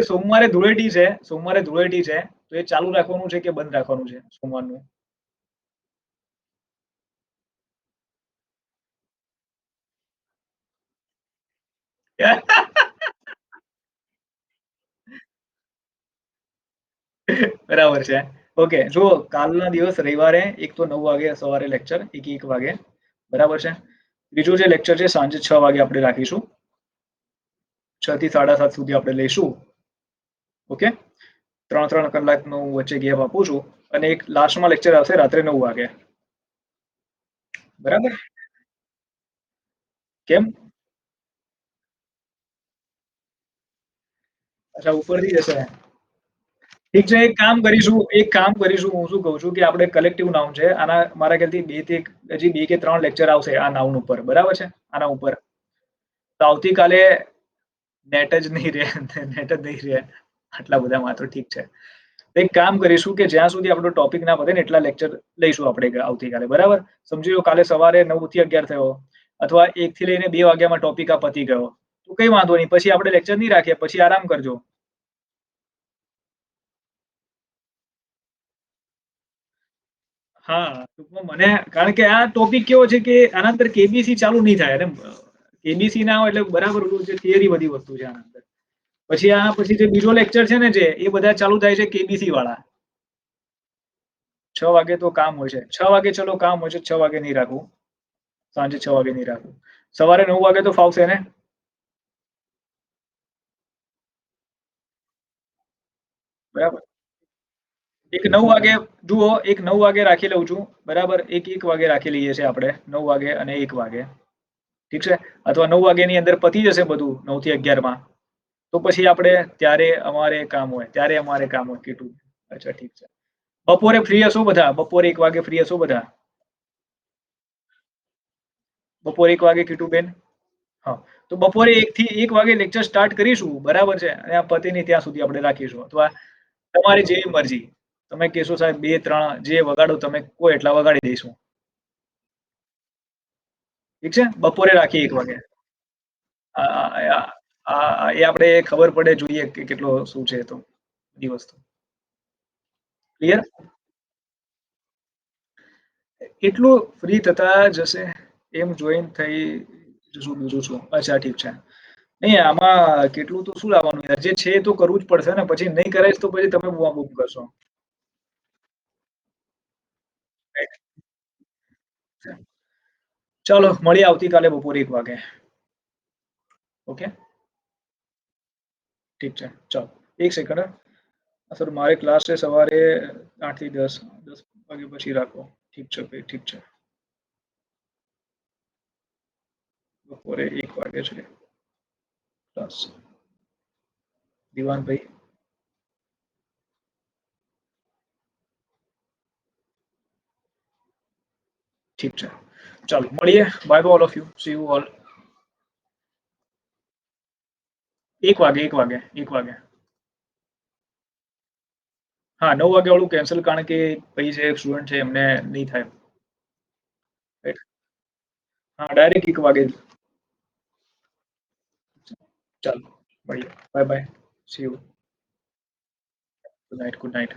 સોમવારે ધૂળેટી છે, તો એ ચાલુ રાખવાનું છે કે બંધ રાખવાનું છે સોમવારનું? બરાબર છે. ઓકે, જુઓ કાલના દિવસ રવિવારે એક તો 9 વાગે સવારે લેક્ચર, એક 1 વાગે. બરાબર છે. ત્રીજું જે લેક્ચર છે સાંજે 6 વાગે આપણે રાખીશું. 6 થી 7:30 સુધી આપણે લઈશું. ઓકે. 3-3 કલાકનું વચ્ચે ગેપ આપું છું અને એક લાસ્ટમાં લેક્ચર આવશે રાત્રે 9 વાગે. બરાબર? કેમ? અચ્છા, ઉપરથી જશે. ઠીક છે, એક કામ કરીશું. હું શું કહું છું કે આપણે કલેક્ટિવ નાઉન છે. આના મારા ખ્યાલથી 2 થી હજી 2 કે 3 લેક્ચર આવશે આ નાઉન ઉપર. બરાબર છે? આના ઉપર. તો આવતીકાલે નેટ જ નહીં રહે, નેટ જ નહીં રહે. આટલા બધામાં તો ઠીક છે. એક કામ કરીશું કે જ્યાં સુધી આપણો ટોપિક ના પતે ને એટલા લેક્ચર લઈશું આપણે આવતીકાલે. બરાબર? સમજી લો કાલે સવારે 9 થી 11 થયો અથવા 1 થી લઈને 2 વાગ્યામાં ટોપિક આ પતી ગયો. તો કઈ વાંધો નહીં. પછી આપણે લેક્ચર નહીં રાખીએ. પછી આરામ કરજો. હા, ટૂંકમાં મને કારણ કે આ ટોપિક કેવો છે કે આના અંદર કેબીસી ચાલુ નહીં થાય અને કેબીસી ના હોય એટલે બરાબર ઓલું જે થિયરી બધી વસ્તુ છે આના અંદર. પછી જે બીજો લેક્ચર છે ને એ બધા ચાલુ થાય છે કેબીસી વાળા. 6 વાગે તો કામ હોય છે. 6 વાગે ચલો કામ હોય છે, 6 વાગે નહીં રાખું. સાંજે 6 વાગે નહીં રાખું. સવારે 9 વાગે તો ફાવશે ને? બરાબર. એક 9 વાગે જુઓ, એક 9 વાગે રાખી લઉં છું. બરાબર? એક 1 વાગે રાખી લઈએ છીએ આપણે. 9 વાગે અને 1 વાગે. ઠીક છે? અથવા 9 વાગ્યાની અંદર પતી જશે બધું 9 થી 11 માં. તો પછી આપણે ત્યારે અમારે કામ હોય કીધું. અચ્છા, ઠીક છે. બપોરે ફ્રી હશો બધા? બપોરે 1 વાગે ફ્રી હશો બધા? બપોરે 1 વાગે કીટુબેન? હા. તો બપોરે 1 થી 1 વાગે લેક્ચર સ્ટાર્ટ કરીશું. બરાબર છે? અને આ પતે નહીં ત્યાં સુધી આપણે રાખીશું. અથવા તમારી જેવી મરજી. તમે કહેશો સાહેબ 2-3 જે વગાડો તમે કહો એટલા વગાડી દઈશું. ઠીક છે? બપોરે રાખીએ 1 વાગે. એ આપણે ખબર પડે જોઈએ કે કેટલો શું છે તો બધી વસ્તુ. ક્લિયર? એટલું ફ્રી થતા જશે એમ જોઈન થઈ જશું બીજું શું. અચ્છા, ઠીક છે. નહીં આમાં કેટલું તો શું લાવવાનું યાર. જે છે એ તો કરવું જ પડશે ને. પછી નહીં કરાઈશ તો પછી તમે બૂમાબૂમ કરશો. રાઈટ. ચાલો મળીએ આવતીકાલે બપોરે 1 વાગે. ઓકે? ઠીક છે. ચાલો. 1 સેકન્ડ હા. સર મારે ક્લાસ છે સવારે 8 થી 10. 10 વાગ્યા પછી રાખો. ઠીક છે ભાઈ, ઠીક છે. બપોરે 1 વાગે છે ક્લાસ. દિવાનભાઈ. ઠીક છે. ચાલો મળીએ. Bye bye all of you. C you all. 1 વાગે, 1 વાગે, 1 વાગે. હા, 9 વાગે વાળું કેન્સલ કારણ કે પછી જે સ્ટુડન્ટ છે એમને નહીં થાય. રાઈટ. હા, ડાયરેક્ટ 1 વાગે જ. ચાલો મળીએ. Bye bye. C you. Good night, good night.